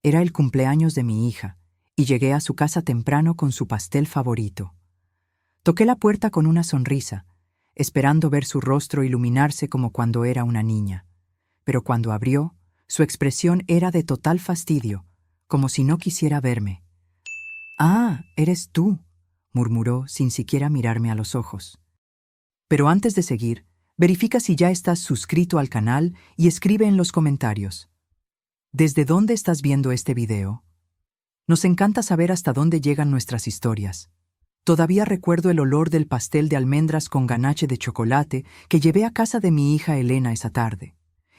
Era el cumpleaños de mi hija, y llegué a su casa temprano con su pastel favorito. Toqué la puerta con una sonrisa, esperando ver su rostro iluminarse como cuando era una niña. Pero cuando abrió, su expresión era de total fastidio, como si no quisiera verme. «Ah, eres tú», murmuró sin siquiera mirarme a los ojos. Pero antes de seguir, verifica si ya estás suscrito al canal y escribe en los comentarios. ¿Desde dónde estás viendo este video? Nos encanta saber hasta dónde llegan nuestras historias. Todavía recuerdo el olor del pastel de almendras con ganache de chocolate que llevé a casa de mi hija Elena esa tarde.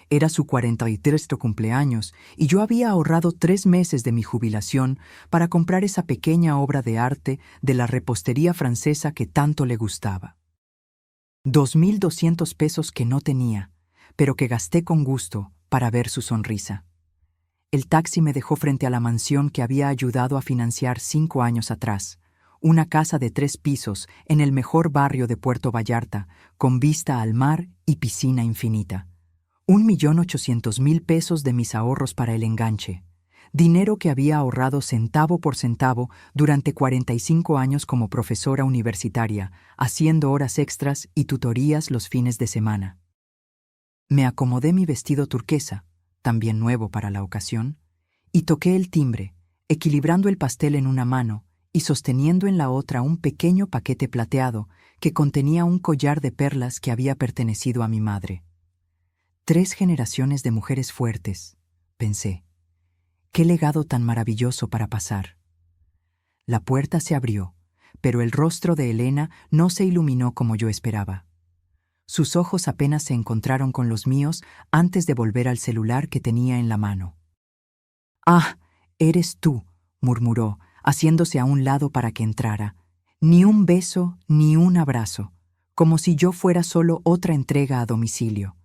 Era su 43º cumpleaños y yo había ahorrado 3 meses de mi jubilación para comprar esa pequeña obra de arte de la repostería francesa que tanto le gustaba. 2.200 pesos que no tenía, pero que gasté con gusto para ver su sonrisa. El taxi me dejó frente a la mansión que había ayudado a financiar 5 años atrás, una casa de 3 pisos en el mejor barrio de Puerto Vallarta, con vista al mar y piscina infinita. 1.800.000 pesos de mis ahorros para el enganche, dinero que había ahorrado centavo por centavo durante 45 años como profesora universitaria, haciendo horas extras y tutorías los fines de semana. Me acomodé mi vestido turquesa, también nuevo para la ocasión, y toqué el timbre, equilibrando el pastel en una mano y sosteniendo en la otra un pequeño paquete plateado que contenía un collar de perlas que había pertenecido a mi madre. 3 generaciones de mujeres fuertes, pensé. Qué legado tan maravilloso para pasar. La puerta se abrió, pero el rostro de Elena no se iluminó como yo esperaba. Sus ojos apenas se encontraron con los míos antes de volver al celular que tenía en la mano. «Ah, eres tú», murmuró, haciéndose a un lado para que entrara. Ni un beso, ni un abrazo, como si yo fuera solo otra entrega a domicilio.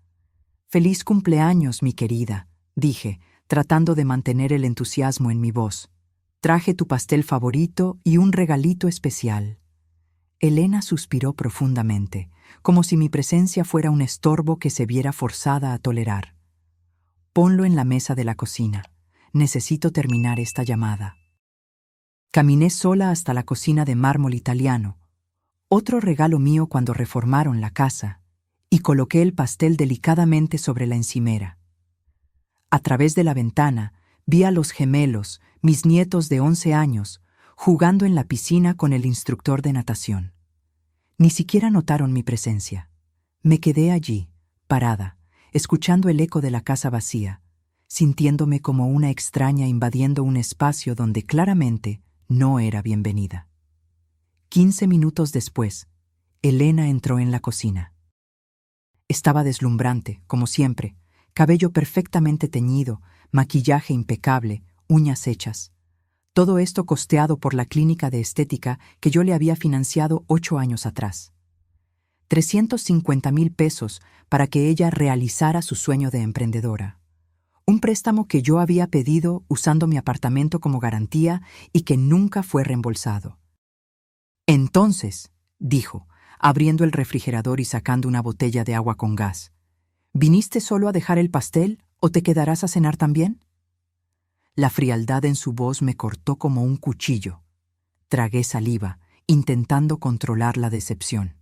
«Feliz cumpleaños, mi querida», dije, tratando de mantener el entusiasmo en mi voz. «Traje tu pastel favorito y un regalito especial». Elena suspiró profundamente, como si mi presencia fuera un estorbo que se viera forzada a tolerar. «Ponlo en la mesa de la cocina. Necesito terminar esta llamada». Caminé sola hasta la cocina de mármol italiano, otro regalo mío cuando reformaron la casa, y coloqué el pastel delicadamente sobre la encimera. A través de la ventana vi a los gemelos, mis nietos de 11 años, jugando en la piscina con el instructor de natación. Ni siquiera notaron mi presencia. Me quedé allí, parada, escuchando el eco de la casa vacía, sintiéndome como una extraña invadiendo un espacio donde claramente no era bienvenida. 15 minutos después, Elena entró en la cocina. Estaba deslumbrante, como siempre, cabello perfectamente teñido, maquillaje impecable, uñas hechas. Todo esto costeado por la clínica de estética que yo le había financiado 8 años atrás. 350.000 pesos para que ella realizara su sueño de emprendedora. Un préstamo que yo había pedido usando mi apartamento como garantía y que nunca fue reembolsado. «Entonces», dijo, abriendo el refrigerador y sacando una botella de agua con gas, «¿viniste solo a dejar el pastel o te quedarás a cenar también?» La frialdad en su voz me cortó como un cuchillo. Tragué saliva, intentando controlar la decepción.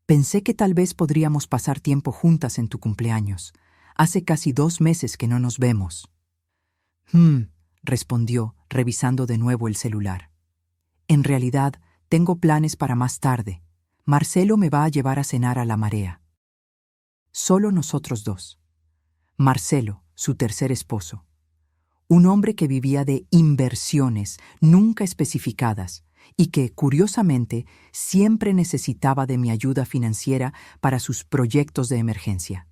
«Pensé que tal vez podríamos pasar tiempo juntas en tu cumpleaños. Hace casi 2 meses que no nos vemos». Respondió, revisando de nuevo el celular. «En realidad, tengo planes para más tarde. Marcelo me va a llevar a cenar a La Marea». Solo nosotros 2. Marcelo, su tercer esposo. Un hombre que vivía de inversiones nunca especificadas y que, curiosamente, siempre necesitaba de mi ayuda financiera para sus proyectos de emergencia.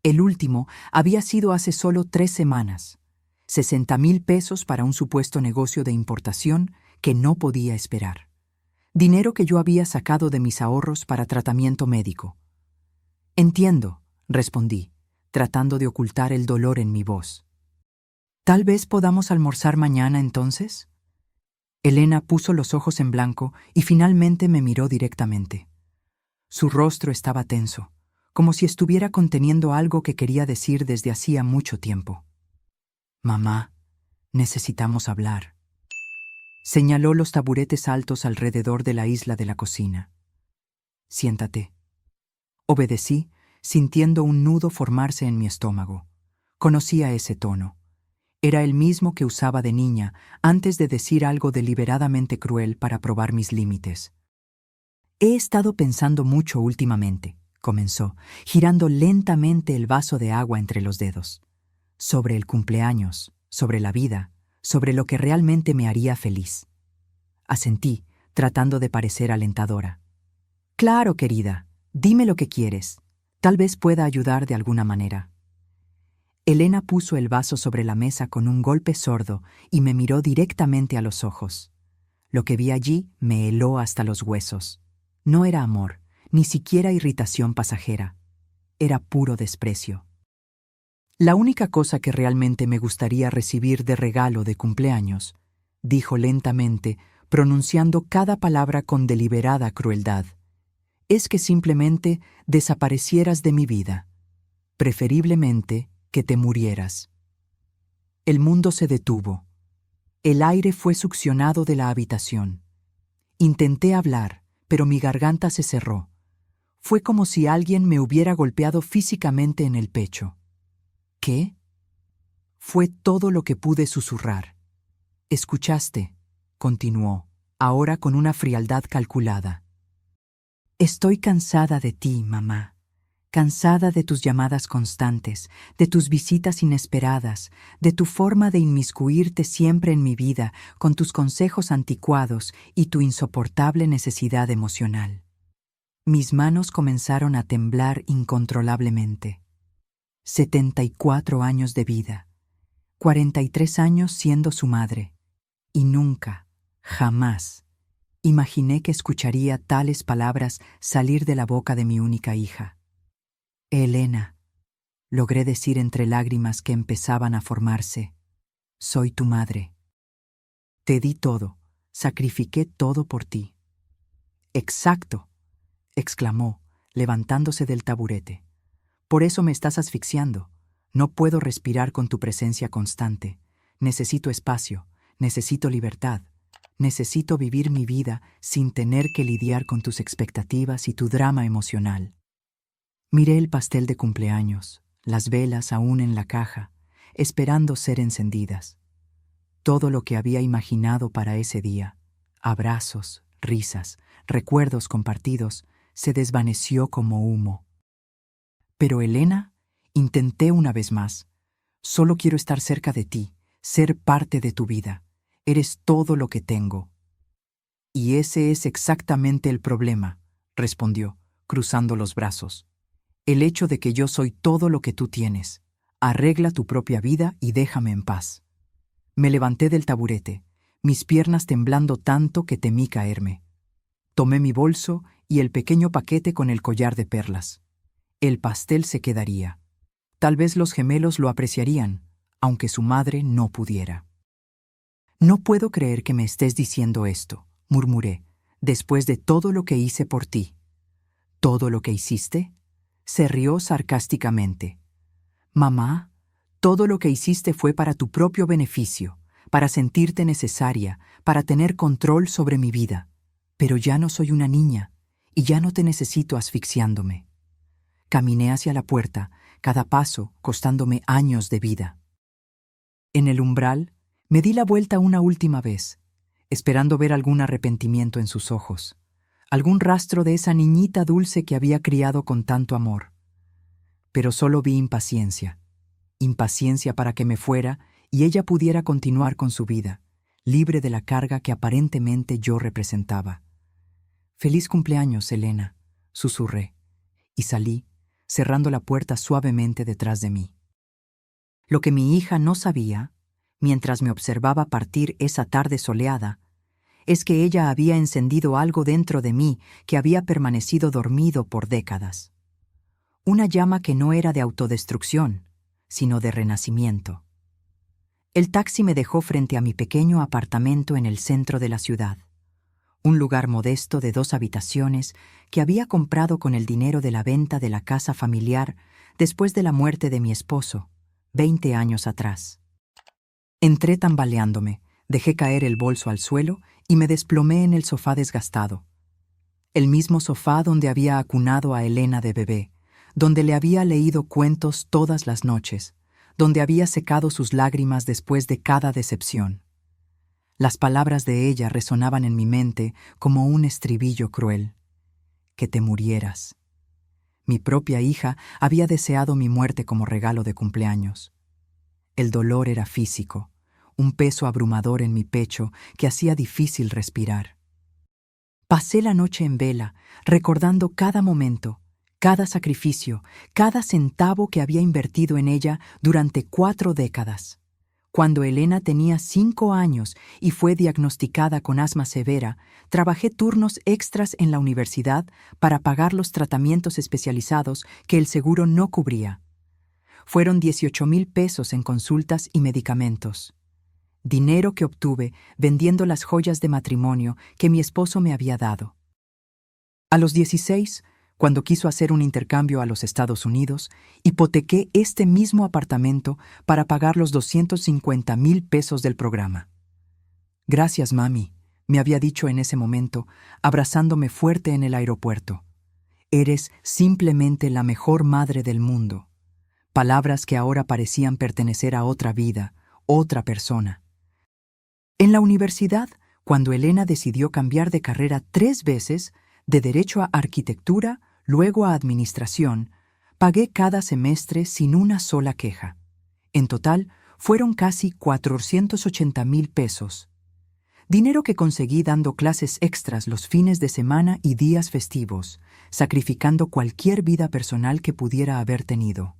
El último había sido hace solo 3 semanas. 60.000 pesos para un supuesto negocio de importación que no podía esperar. Dinero que yo había sacado de mis ahorros para tratamiento médico. «Entiendo», respondí, tratando de ocultar el dolor en mi voz. «¿Tal vez podamos almorzar mañana entonces?» Elena puso los ojos en blanco y finalmente me miró directamente. Su rostro estaba tenso, como si estuviera conteniendo algo que quería decir desde hacía mucho tiempo. Mamá, necesitamos hablar. Señaló los taburetes altos alrededor de la isla de la cocina. Siéntate. Obedecí, sintiendo un nudo formarse en mi estómago. Conocía ese tono. Era el mismo que usaba de niña antes de decir algo deliberadamente cruel para probar mis límites. He estado pensando mucho últimamente, comenzó, girando lentamente el vaso de agua entre los dedos. Sobre el cumpleaños, sobre la vida, sobre lo que realmente me haría feliz. Asentí, tratando de parecer alentadora. Claro, querida, dime lo que quieres. Tal vez pueda ayudar de alguna manera. Elena puso el vaso sobre la mesa con un golpe sordo y me miró directamente a los ojos. Lo que vi allí me heló hasta los huesos. No era amor, ni siquiera irritación pasajera. Era puro desprecio. La única cosa que realmente me gustaría recibir de regalo de cumpleaños, dijo lentamente, pronunciando cada palabra con deliberada crueldad, es que simplemente desaparecieras de mi vida. Preferiblemente que te murieras. El mundo se detuvo. El aire fue succionado de la habitación. Intenté hablar, pero mi garganta se cerró. Fue como si alguien me hubiera golpeado físicamente en el pecho. ¿Qué? Fue todo lo que pude susurrar. Escuchaste, continuó, ahora con una frialdad calculada. Estoy cansada de ti, mamá. Cansada de tus llamadas constantes, de tus visitas inesperadas, de tu forma de inmiscuirte siempre en mi vida con tus consejos anticuados y tu insoportable necesidad emocional. Mis manos comenzaron a temblar incontrolablemente. 74 años de vida, 43 años siendo su madre, y nunca, jamás, imaginé que escucharía tales palabras salir de la boca de mi única hija. Elena, logré decir entre lágrimas que empezaban a formarse, soy tu madre. Te di todo, sacrifiqué todo por ti. Exacto, exclamó, levantándose del taburete. Por eso me estás asfixiando. No puedo respirar con tu presencia constante. Necesito espacio, necesito libertad. Necesito vivir mi vida sin tener que lidiar con tus expectativas y tu drama emocional. Miré el pastel de cumpleaños, las velas aún en la caja, esperando ser encendidas. Todo lo que había imaginado para ese día, abrazos, risas, recuerdos compartidos, se desvaneció como humo. Pero Elena, intenté una vez más. Solo quiero estar cerca de ti, ser parte de tu vida. Eres todo lo que tengo. Y ese es exactamente el problema, respondió, cruzando los brazos. El hecho de que yo soy todo lo que tú tienes. Arregla tu propia vida y déjame en paz. Me levanté del taburete, mis piernas temblando tanto que temí caerme. Tomé mi bolso y el pequeño paquete con el collar de perlas. El pastel se quedaría. Tal vez los gemelos lo apreciarían, aunque su madre no pudiera. No puedo creer que me estés diciendo esto, murmuré, después de todo lo que hice por ti. ¿Todo lo que hiciste? Se rió sarcásticamente. Mamá, todo lo que hiciste fue para tu propio beneficio, para sentirte necesaria, para tener control sobre mi vida. Pero ya no soy una niña, y ya no te necesito asfixiándome. Caminé hacia la puerta, cada paso costándome años de vida. En el umbral, me di la vuelta una última vez, esperando ver algún arrepentimiento en sus ojos, algún rastro de esa niñita dulce que había criado con tanto amor. Pero solo vi impaciencia. Impaciencia para que me fuera y ella pudiera continuar con su vida, libre de la carga que aparentemente yo representaba. «Feliz cumpleaños, Elena», susurré, y salí, cerrando la puerta suavemente detrás de mí. Lo que mi hija no sabía, mientras me observaba partir esa tarde soleada, es que ella había encendido algo dentro de mí que había permanecido dormido por décadas. Una llama que no era de autodestrucción, sino de renacimiento. El taxi me dejó frente a mi pequeño apartamento en el centro de la ciudad, un lugar modesto de 2 habitaciones que había comprado con el dinero de la venta de la casa familiar después de la muerte de mi esposo, 20 años atrás. Entré tambaleándome, dejé caer el bolso al suelo y me desplomé en el sofá desgastado. El mismo sofá donde había acunado a Elena de bebé, donde le había leído cuentos todas las noches, donde había secado sus lágrimas después de cada decepción. Las palabras de ella resonaban en mi mente como un estribillo cruel. Que te murieras. Mi propia hija había deseado mi muerte como regalo de cumpleaños. El dolor era físico, un peso abrumador en mi pecho que hacía difícil respirar. Pasé la noche en vela, recordando cada momento, cada sacrificio, cada centavo que había invertido en ella durante 4 décadas. Cuando Elena tenía 5 años y fue diagnosticada con asma severa, trabajé turnos extras en la universidad para pagar los tratamientos especializados que el seguro no cubría. Fueron 18,000 pesos en consultas y medicamentos. Dinero que obtuve vendiendo las joyas de matrimonio que mi esposo me había dado. A los 16, cuando quiso hacer un intercambio a los Estados Unidos, hipotequé este mismo apartamento para pagar los 250,000 pesos del programa. Gracias, mami, me había dicho en ese momento, abrazándome fuerte en el aeropuerto. Eres simplemente la mejor madre del mundo. Palabras que ahora parecían pertenecer a otra vida, otra persona. En la universidad, cuando Elena decidió cambiar de carrera 3 veces, de Derecho a Arquitectura, luego a Administración, pagué cada semestre sin una sola queja. En total, fueron casi 480,000 pesos. Dinero que conseguí dando clases extras los fines de semana y días festivos, sacrificando cualquier vida personal que pudiera haber tenido.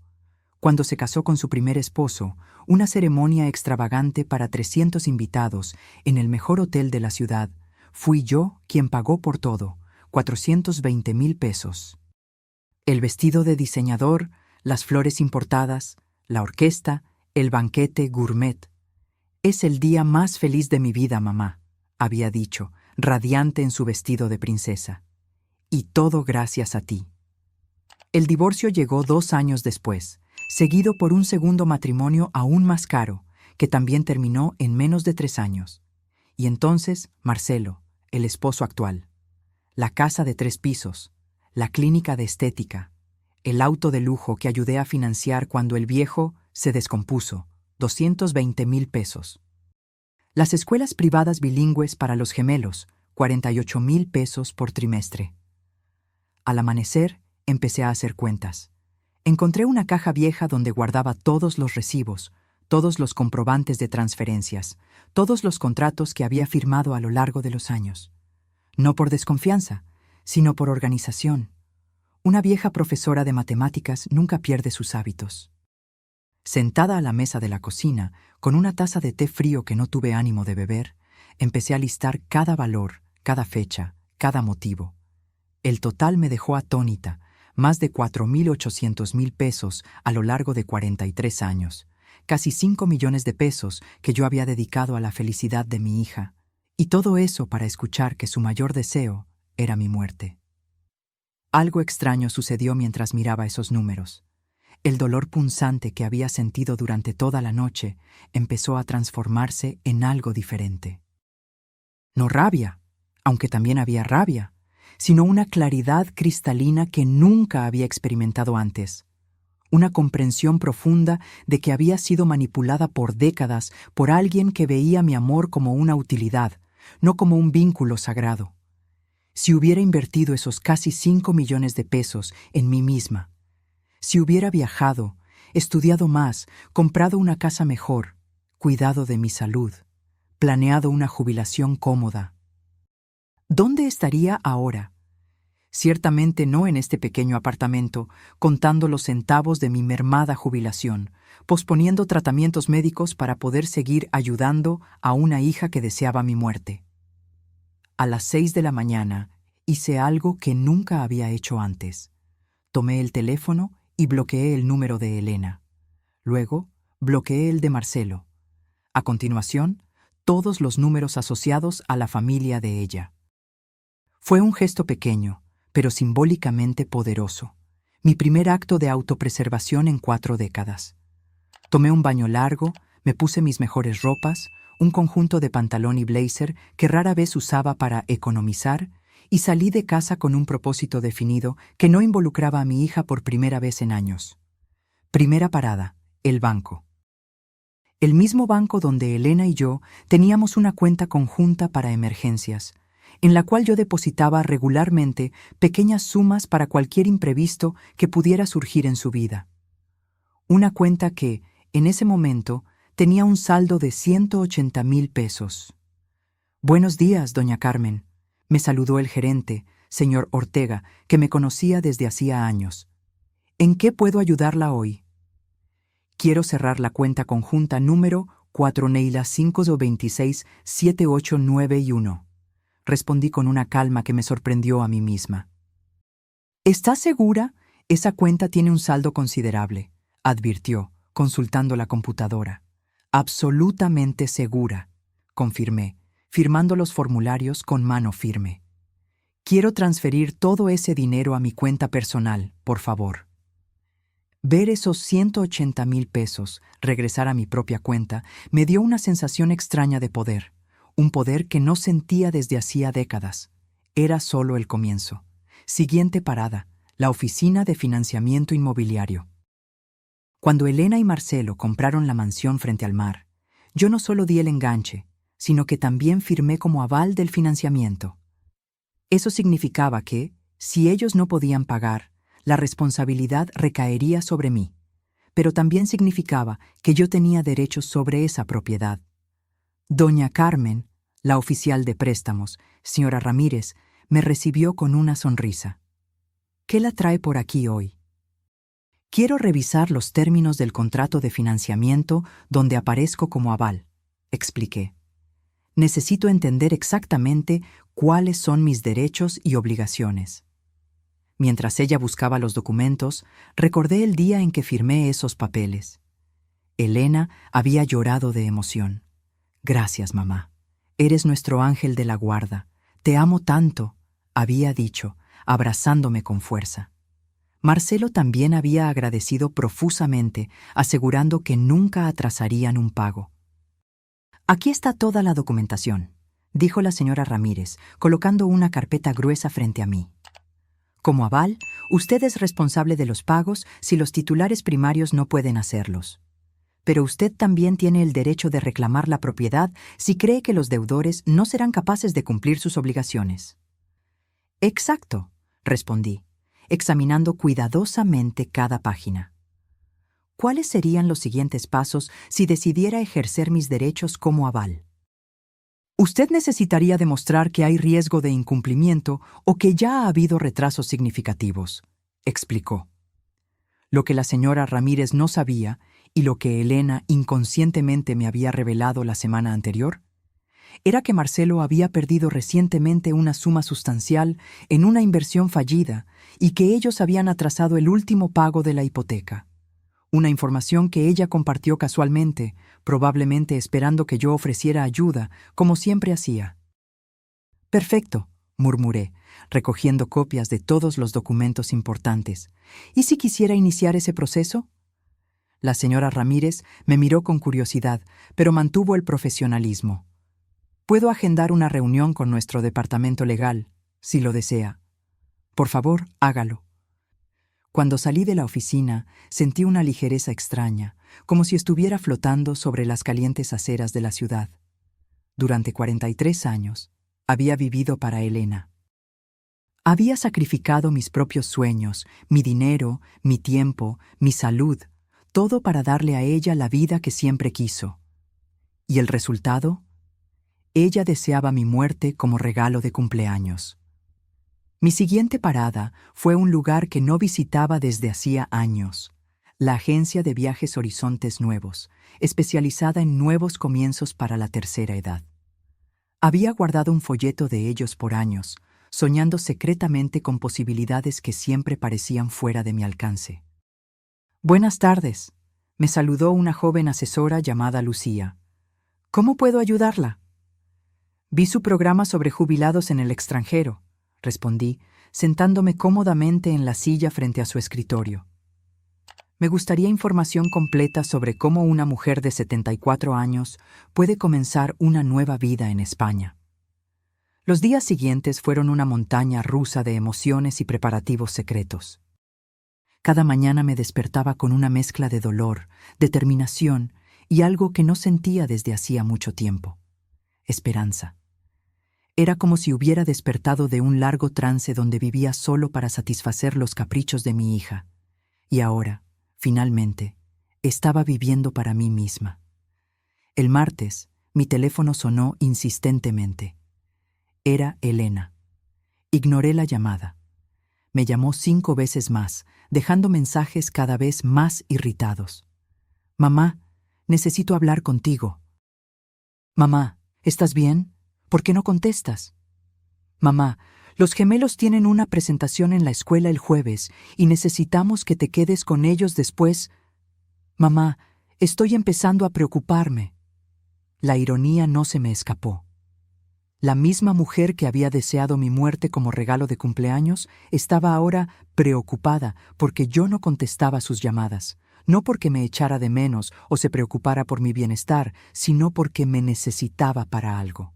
Cuando se casó con su primer esposo, una ceremonia extravagante para 300 invitados en el mejor hotel de la ciudad, fui yo quien pagó por todo, 420,000 pesos. El vestido de diseñador, las flores importadas, la orquesta, el banquete gourmet. Es el día más feliz de mi vida, mamá, había dicho, radiante en su vestido de princesa. Y todo gracias a ti. El divorcio llegó 2 años después, seguido por un segundo matrimonio aún más caro, que también terminó en menos de 3 años. Y entonces, Marcelo, el esposo actual. La casa de 3 pisos, la clínica de estética, el auto de lujo que ayudé a financiar cuando el viejo se descompuso, 220,000 pesos. Las escuelas privadas bilingües para los gemelos, 48,000 pesos por trimestre. Al amanecer, empecé a hacer cuentas. Encontré una caja vieja donde guardaba todos los recibos, todos los comprobantes de transferencias, todos los contratos que había firmado a lo largo de los años. No por desconfianza, sino por organización. Una vieja profesora de matemáticas nunca pierde sus hábitos. Sentada a la mesa de la cocina, con una taza de té frío que no tuve ánimo de beber, empecé a listar cada valor, cada fecha, cada motivo. El total me dejó atónita, más de 4,800,000 pesos a lo largo de 43 años, casi 5 millones de pesos que yo había dedicado a la felicidad de mi hija, y todo eso para escuchar que su mayor deseo era mi muerte. Algo extraño sucedió mientras miraba esos números. El dolor punzante que había sentido durante toda la noche empezó a transformarse en algo diferente. No rabia, aunque también había rabia, sino una claridad cristalina que nunca había experimentado antes. Una comprensión profunda de que había sido manipulada por décadas por alguien que veía mi amor como una utilidad, no como un vínculo sagrado. Si hubiera invertido esos casi 5 millones de pesos en mí misma, si hubiera viajado, estudiado más, comprado una casa mejor, cuidado de mi salud, planeado una jubilación cómoda, ¿dónde estaría ahora? Ciertamente no en este pequeño apartamento, contando los centavos de mi mermada jubilación, posponiendo tratamientos médicos para poder seguir ayudando a una hija que deseaba mi muerte. A las 6 de la mañana hice algo que nunca había hecho antes. Tomé el teléfono y bloqueé el número de Elena. Luego, bloqueé el de Marcelo. A continuación, todos los números asociados a la familia de ella. Fue un gesto pequeño, pero simbólicamente poderoso. Mi primer acto de autopreservación en 4 décadas. Tomé un baño largo, Me puse mis mejores ropas, un conjunto de pantalón y blazer que rara vez usaba para economizar, y salí de casa con un propósito definido que no involucraba a mi hija por primera vez en años. Primera parada, el banco. El mismo banco donde Elena y yo teníamos una cuenta conjunta para emergencias, en la cual yo depositaba regularmente pequeñas sumas para cualquier imprevisto que pudiera surgir en su vida. Una cuenta que, en ese momento, tenía un saldo de 180,000 pesos. «Buenos días, doña Carmen», me saludó el gerente, señor Ortega, que me conocía desde hacía años. «¿En qué puedo ayudarla hoy?» «Quiero cerrar la cuenta conjunta número 4 Neila 526 7891», respondí con una calma que me sorprendió a mí misma. «¿Estás segura? Esa cuenta tiene un saldo considerable», advirtió, consultando la computadora. «Absolutamente segura», confirmé, firmando los formularios con mano firme. «Quiero transferir todo ese dinero a mi cuenta personal, por favor». Ver esos 180,000 pesos regresar a mi propia cuenta me dio una sensación extraña de poder, un poder que no sentía desde hacía décadas. Era solo el comienzo. Siguiente parada, la oficina de financiamiento inmobiliario. Cuando Elena y Marcelo compraron la mansión frente al mar, yo no solo di el enganche, sino que también firmé como aval del financiamiento. Eso significaba que, si ellos no podían pagar, la responsabilidad recaería sobre mí, pero también significaba que yo tenía derechos sobre esa propiedad. Doña Carmen, la oficial de préstamos, señora Ramírez, me recibió con una sonrisa. «¿Qué la trae por aquí hoy?» «Quiero revisar los términos del contrato de financiamiento donde aparezco como aval», expliqué. «Necesito entender exactamente cuáles son mis derechos y obligaciones». Mientras ella buscaba los documentos, recordé el día en que firmé esos papeles. Elena había llorado de emoción. «Gracias, mamá. Eres nuestro ángel de la guarda. Te amo tanto», había dicho, abrazándome con fuerza. Marcelo también había agradecido profusamente, asegurando que nunca atrasarían un pago. «Aquí está toda la documentación», dijo la señora Ramírez, colocando una carpeta gruesa frente a mí. «Como aval, usted es responsable de los pagos si los titulares primarios no pueden hacerlos. Pero usted también tiene el derecho de reclamar la propiedad si cree que los deudores no serán capaces de cumplir sus obligaciones». «Exacto», respondí, examinando cuidadosamente cada página. «¿Cuáles serían los siguientes pasos si decidiera ejercer mis derechos como aval?» «Usted necesitaría demostrar que hay riesgo de incumplimiento o que ya ha habido retrasos significativos», explicó. Lo que la señora Ramírez no sabía, y lo que Elena inconscientemente me había revelado la semana anterior, era que Marcelo había perdido recientemente una suma sustancial en una inversión fallida y que ellos habían atrasado el último pago de la hipoteca. Una información que ella compartió casualmente, probablemente esperando que yo ofreciera ayuda, como siempre hacía. «Perfecto», murmuré, recogiendo copias de todos los documentos importantes. «¿Y si quisiera iniciar ese proceso?» La señora Ramírez me miró con curiosidad, pero mantuvo el profesionalismo. «Puedo agendar una reunión con nuestro departamento legal, si lo desea. Por favor, hágalo». Cuando salí de la oficina, sentí una ligereza extraña, como si estuviera flotando sobre las calientes aceras de la ciudad. Durante 43 años, había vivido para Elena. Había sacrificado mis propios sueños, mi dinero, mi tiempo, mi salud, todo para darle a ella la vida que siempre quiso. ¿Y el resultado? Ella deseaba mi muerte como regalo de cumpleaños. Mi siguiente parada fue un lugar que no visitaba desde hacía años, la agencia de viajes Horizontes Nuevos, especializada en nuevos comienzos para la tercera edad. Había guardado un folleto de ellos por años, soñando secretamente con posibilidades que siempre parecían fuera de mi alcance. «Buenas tardes», me saludó una joven asesora llamada Lucía. «¿Cómo puedo ayudarla?» «Vi su programa sobre jubilados en el extranjero», respondí, sentándome cómodamente en la silla frente a su escritorio. Me gustaría información completa sobre cómo una mujer de 74 años puede comenzar una nueva vida en España. Los días siguientes fueron una montaña rusa de emociones y preparativos secretos. Cada mañana me despertaba con una mezcla de dolor, determinación y algo que no sentía desde hacía mucho tiempo: esperanza. Era como si hubiera despertado de un largo trance donde vivía solo para satisfacer los caprichos de mi hija. Y ahora, finalmente, estaba viviendo para mí misma. El martes, mi teléfono sonó insistentemente. Era Elena. Ignoré la llamada. Me llamó 5 veces más, dejando mensajes cada vez más irritados. «Mamá, necesito hablar contigo». «Mamá, ¿estás bien? ¿Por qué no contestas?» «Mamá, los gemelos tienen una presentación en la escuela el jueves y necesitamos que te quedes con ellos después». «Mamá, estoy empezando a preocuparme». La ironía no se me escapó. La misma mujer que había deseado mi muerte como regalo de cumpleaños estaba ahora preocupada porque yo no contestaba sus llamadas, no porque me echara de menos o se preocupara por mi bienestar, sino porque me necesitaba para algo.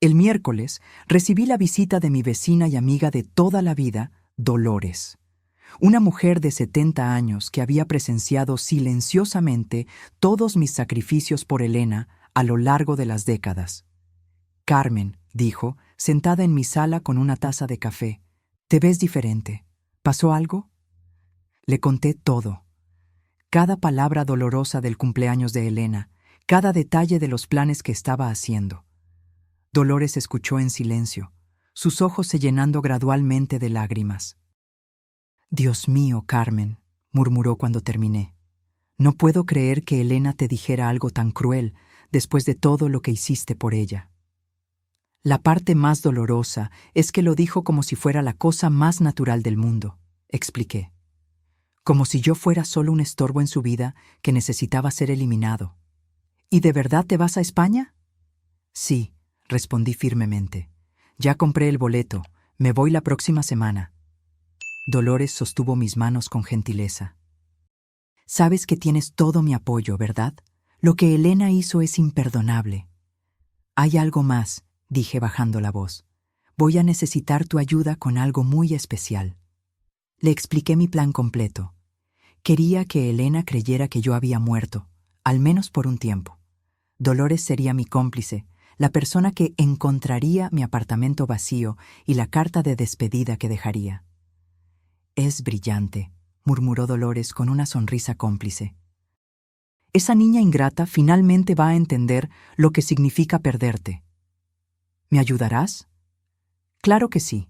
El miércoles recibí la visita de mi vecina y amiga de toda la vida, Dolores, una mujer de 70 años que había presenciado silenciosamente todos mis sacrificios por Elena a lo largo de las décadas. «Carmen», dijo, sentada en mi sala con una taza de café, «te ves diferente. ¿Pasó algo?» Le conté todo. Cada palabra dolorosa del cumpleaños de Elena, cada detalle de los planes que estaba haciendo. Dolores escuchó en silencio, sus ojos se llenando gradualmente de lágrimas. «Dios mío, Carmen», murmuró cuando terminé. «No puedo creer que Elena te dijera algo tan cruel después de todo lo que hiciste por ella». «La parte más dolorosa es que lo dijo como si fuera la cosa más natural del mundo», expliqué. «Como si yo fuera solo un estorbo en su vida que necesitaba ser eliminado». «¿Y de verdad te vas a España?» «Sí», respondí firmemente. «Ya compré el boleto. Me voy la próxima semana». Dolores sostuvo mis manos con gentileza. «Sabes que tienes todo mi apoyo, ¿verdad? Lo que Elena hizo es imperdonable». «Hay algo más», dije bajando la voz. «Voy a necesitar tu ayuda con algo muy especial». Le expliqué mi plan completo. Quería que Elena creyera que yo había muerto, al menos por un tiempo. Dolores sería mi cómplice, la persona que encontraría mi apartamento vacío y la carta de despedida que dejaría. «Es brillante», murmuró Dolores con una sonrisa cómplice. «Esa niña ingrata finalmente va a entender lo que significa perderte». «¿Me ayudarás?» «Claro que sí.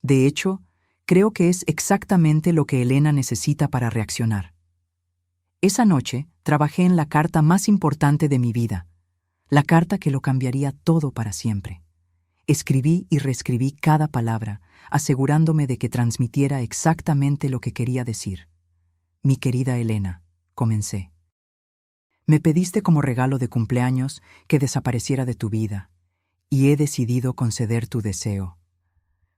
De hecho, creo que es exactamente lo que Elena necesita para reaccionar». Esa noche trabajé en la carta más importante de mi vida, la carta que lo cambiaría todo para siempre. Escribí y reescribí cada palabra, asegurándome de que transmitiera exactamente lo que quería decir. «Mi querida Elena», comencé. «Me pediste como regalo de cumpleaños que desapareciera de tu vida, y he decidido conceder tu deseo.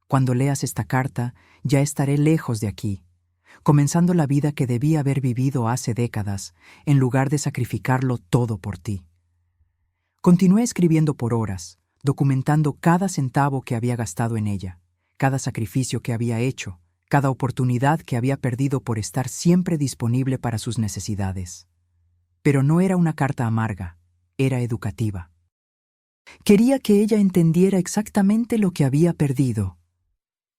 Cuando leas esta carta, ya estaré lejos de aquí, comenzando la vida que debí haber vivido hace décadas, en lugar de sacrificarlo todo por ti». Continué escribiendo por horas, documentando cada centavo que había gastado en ella, cada sacrificio que había hecho, cada oportunidad que había perdido por estar siempre disponible para sus necesidades. Pero no era una carta amarga, era educativa. Quería que ella entendiera exactamente lo que había perdido.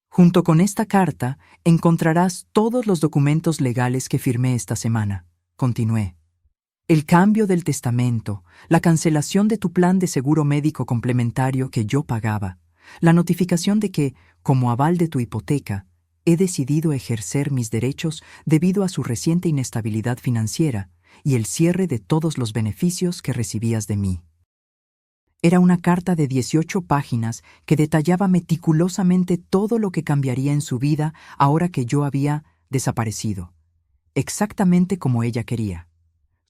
«Junto con esta carta encontrarás todos los documentos legales que firmé esta semana», continué. «El cambio del testamento, la cancelación de tu plan de seguro médico complementario que yo pagaba, la notificación de que, como aval de tu hipoteca, he decidido ejercer mis derechos debido a su reciente inestabilidad financiera y el cierre de todos los beneficios que recibías de mí». Era una carta de 18 páginas que detallaba meticulosamente todo lo que cambiaría en su vida ahora que yo había desaparecido, exactamente como ella quería.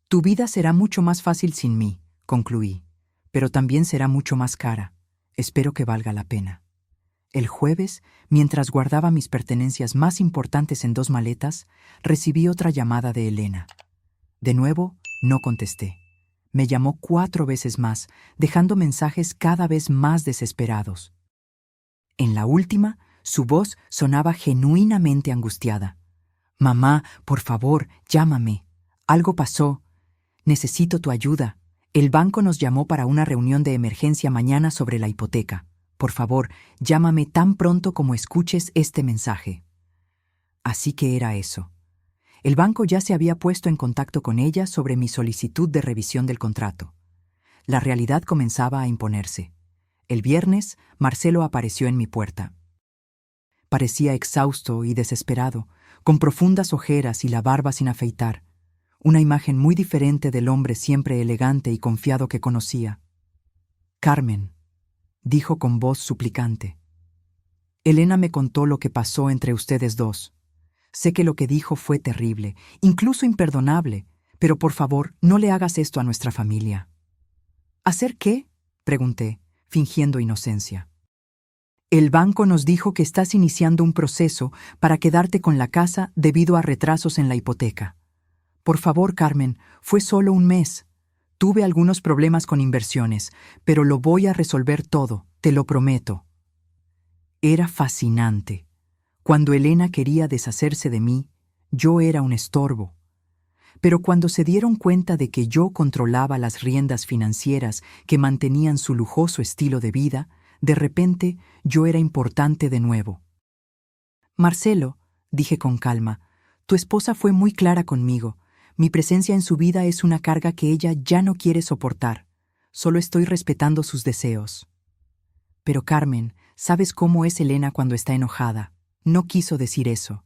«Tu vida será mucho más fácil sin mí», concluí, «pero también será mucho más cara. Espero que valga la pena». El jueves, mientras guardaba mis pertenencias más importantes en 2 maletas, recibí otra llamada de Elena. De nuevo, no contesté. Me llamó 4 veces más, dejando mensajes cada vez más desesperados. En la última, su voz sonaba genuinamente angustiada. «Mamá, por favor, llámame. Algo pasó. Necesito tu ayuda. El banco nos llamó para una reunión de emergencia mañana sobre la hipoteca. Por favor, llámame tan pronto como escuches este mensaje». Así que era eso. El banco ya se había puesto en contacto con ella sobre mi solicitud de revisión del contrato. La realidad comenzaba a imponerse. El viernes, Marcelo apareció en mi puerta. Parecía exhausto y desesperado, con profundas ojeras y la barba sin afeitar, una imagen muy diferente del hombre siempre elegante y confiado que conocía. «Carmen», dijo con voz suplicante. «Elena me contó lo que pasó entre ustedes dos. Sé que lo que dijo fue terrible, incluso imperdonable, pero por favor, no le hagas esto a nuestra familia». «¿Hacer qué?», pregunté, fingiendo inocencia. «El banco nos dijo que estás iniciando un proceso para quedarte con la casa debido a retrasos en la hipoteca. Por favor, Carmen, fue solo un mes. Tuve algunos problemas con inversiones, pero lo voy a resolver todo, te lo prometo». Era fascinante. Cuando Elena quería deshacerse de mí, yo era un estorbo. Pero cuando se dieron cuenta de que yo controlaba las riendas financieras que mantenían su lujoso estilo de vida, de repente yo era importante de nuevo. «Marcelo», dije con calma, «tu esposa fue muy clara conmigo. Mi presencia en su vida es una carga que ella ya no quiere soportar. Solo estoy respetando sus deseos». «Pero Carmen, ¿sabes cómo es Elena cuando está enojada? No quiso decir eso».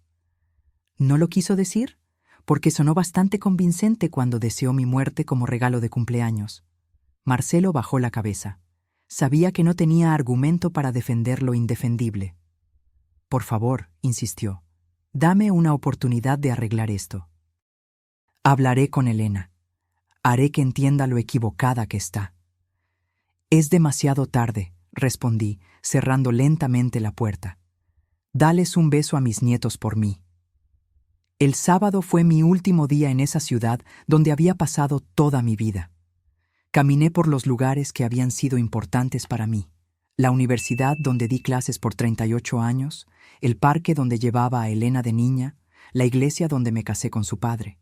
«¿No lo quiso decir?», porque sonó bastante convincente cuando deseó mi muerte como regalo de cumpleaños. Marcelo bajó la cabeza. Sabía que no tenía argumento para defender lo indefendible. «Por favor», insistió, «dame una oportunidad de arreglar esto. Hablaré con Elena. Haré que entienda lo equivocada que está». «Es demasiado tarde», respondí, cerrando lentamente la puerta. «Dales un beso a mis nietos por mí». El sábado fue mi último día en esa ciudad donde había pasado toda mi vida. Caminé por los lugares que habían sido importantes para mí: la universidad donde di clases por 38 años, el parque donde llevaba a Elena de niña, la iglesia donde me casé con su padre.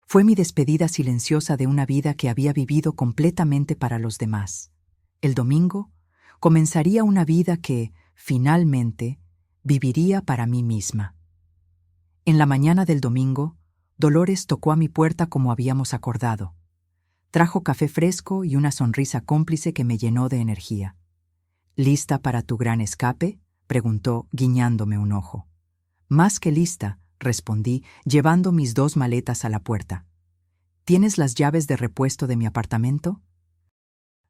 Fue mi despedida silenciosa de una vida que había vivido completamente para los demás. El domingo comenzaría una vida que, finalmente, viviría para mí misma. En la mañana del domingo, Dolores tocó a mi puerta como habíamos acordado. Trajo café fresco y una sonrisa cómplice que me llenó de energía. «¿Lista para tu gran escape?», preguntó, guiñándome un ojo. «Más que lista», respondí, llevando mis 2 maletas a la puerta. «¿Tienes las llaves de repuesto de mi apartamento?».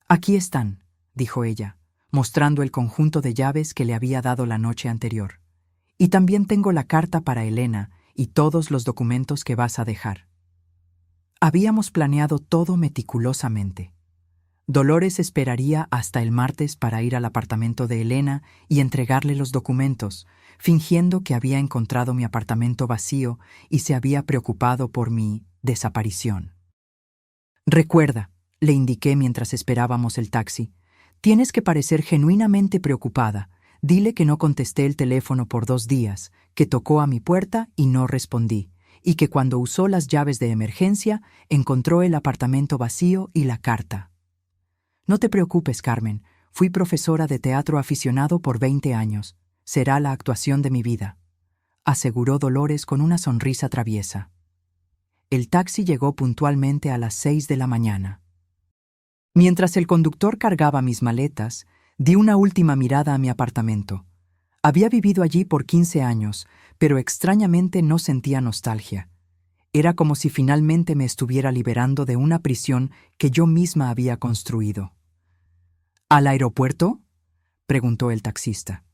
«Aquí están», dijo ella, mostrando el conjunto de llaves que le había dado la noche anterior. «Y también tengo la carta para Elena y todos los documentos que vas a dejar». Habíamos planeado todo meticulosamente. Dolores esperaría hasta el martes para ir al apartamento de Elena y entregarle los documentos, fingiendo que había encontrado mi apartamento vacío y se había preocupado por mi desaparición. «Recuerda», le indiqué mientras esperábamos el taxi, «tienes que parecer genuinamente preocupada. Dile que no contesté el teléfono por 2 días, que tocó a mi puerta y no respondí, y que cuando usó las llaves de emergencia encontró el apartamento vacío y la carta». «No te preocupes, Carmen. Fui profesora de teatro aficionado por 20 años. Será la actuación de mi vida», aseguró Dolores con una sonrisa traviesa. El taxi llegó puntualmente a las 6 de la mañana. Mientras el conductor cargaba mis maletas, di una última mirada a mi apartamento. Había vivido allí por 15 años, pero extrañamente no sentía nostalgia. Era como si finalmente me estuviera liberando de una prisión que yo misma había construido. «¿Al aeropuerto?», preguntó el taxista.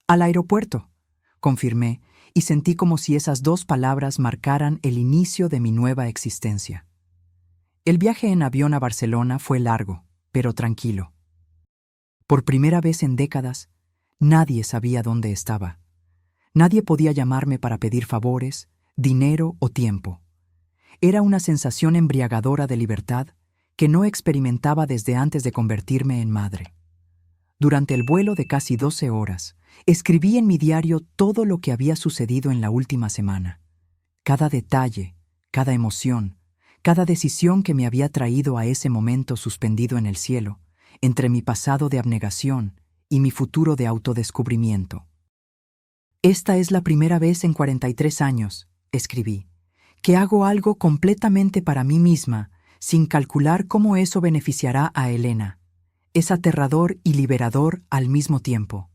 «Al aeropuerto», confirmé, y sentí como si esas 2 palabras marcaran el inicio de mi nueva existencia. El viaje en avión a Barcelona fue largo, pero tranquilo. Por primera vez en décadas, Nadie sabía dónde estaba. Nadie podía llamarme para pedir favores, dinero o tiempo. Era una sensación embriagadora de libertad que no experimentaba desde antes de convertirme en madre. Durante el vuelo de casi 12 horas, escribí en mi diario todo lo que había sucedido en la última semana. Cada detalle, cada emoción, cada decisión que me había traído a ese momento suspendido en el cielo, entre mi pasado de abnegación y mi futuro de autodescubrimiento. Esta es la primera vez en 43 años, escribí, que hago algo completamente para mí misma, sin calcular cómo eso beneficiará a Elena. Es aterrador y liberador al mismo tiempo.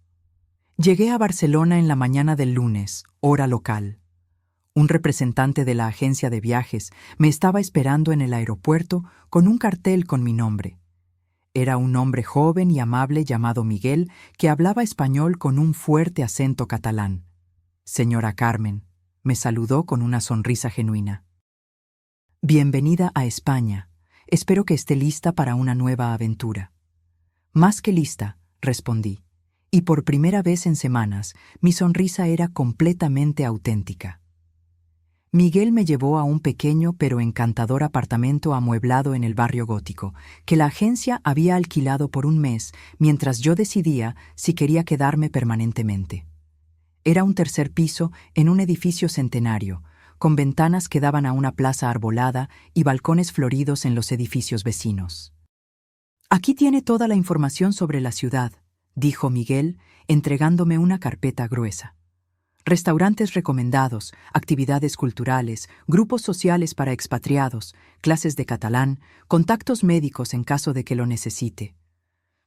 Llegué a Barcelona en la mañana del lunes, hora local. Un representante de la agencia de viajes me estaba esperando en el aeropuerto con un cartel con mi nombre. Era un hombre joven y amable llamado Miguel que hablaba español con un fuerte acento catalán. Señora Carmen, me saludó con una sonrisa genuina. Bienvenida a España. Espero que esté lista para una nueva aventura. Más que lista, respondí, y por primera vez en semanas mi sonrisa era completamente auténtica. Miguel me llevó a un pequeño pero encantador apartamento amueblado en el barrio gótico, que la agencia había alquilado por un mes mientras yo decidía si quería quedarme permanentemente. Era un tercer piso en un edificio centenario, con ventanas que daban a una plaza arbolada y balcones floridos en los edificios vecinos. Aquí tiene toda la información sobre la ciudad, dijo Miguel, entregándome una carpeta gruesa. Restaurantes recomendados, actividades culturales, grupos sociales para expatriados, clases de catalán, contactos médicos en caso de que lo necesite.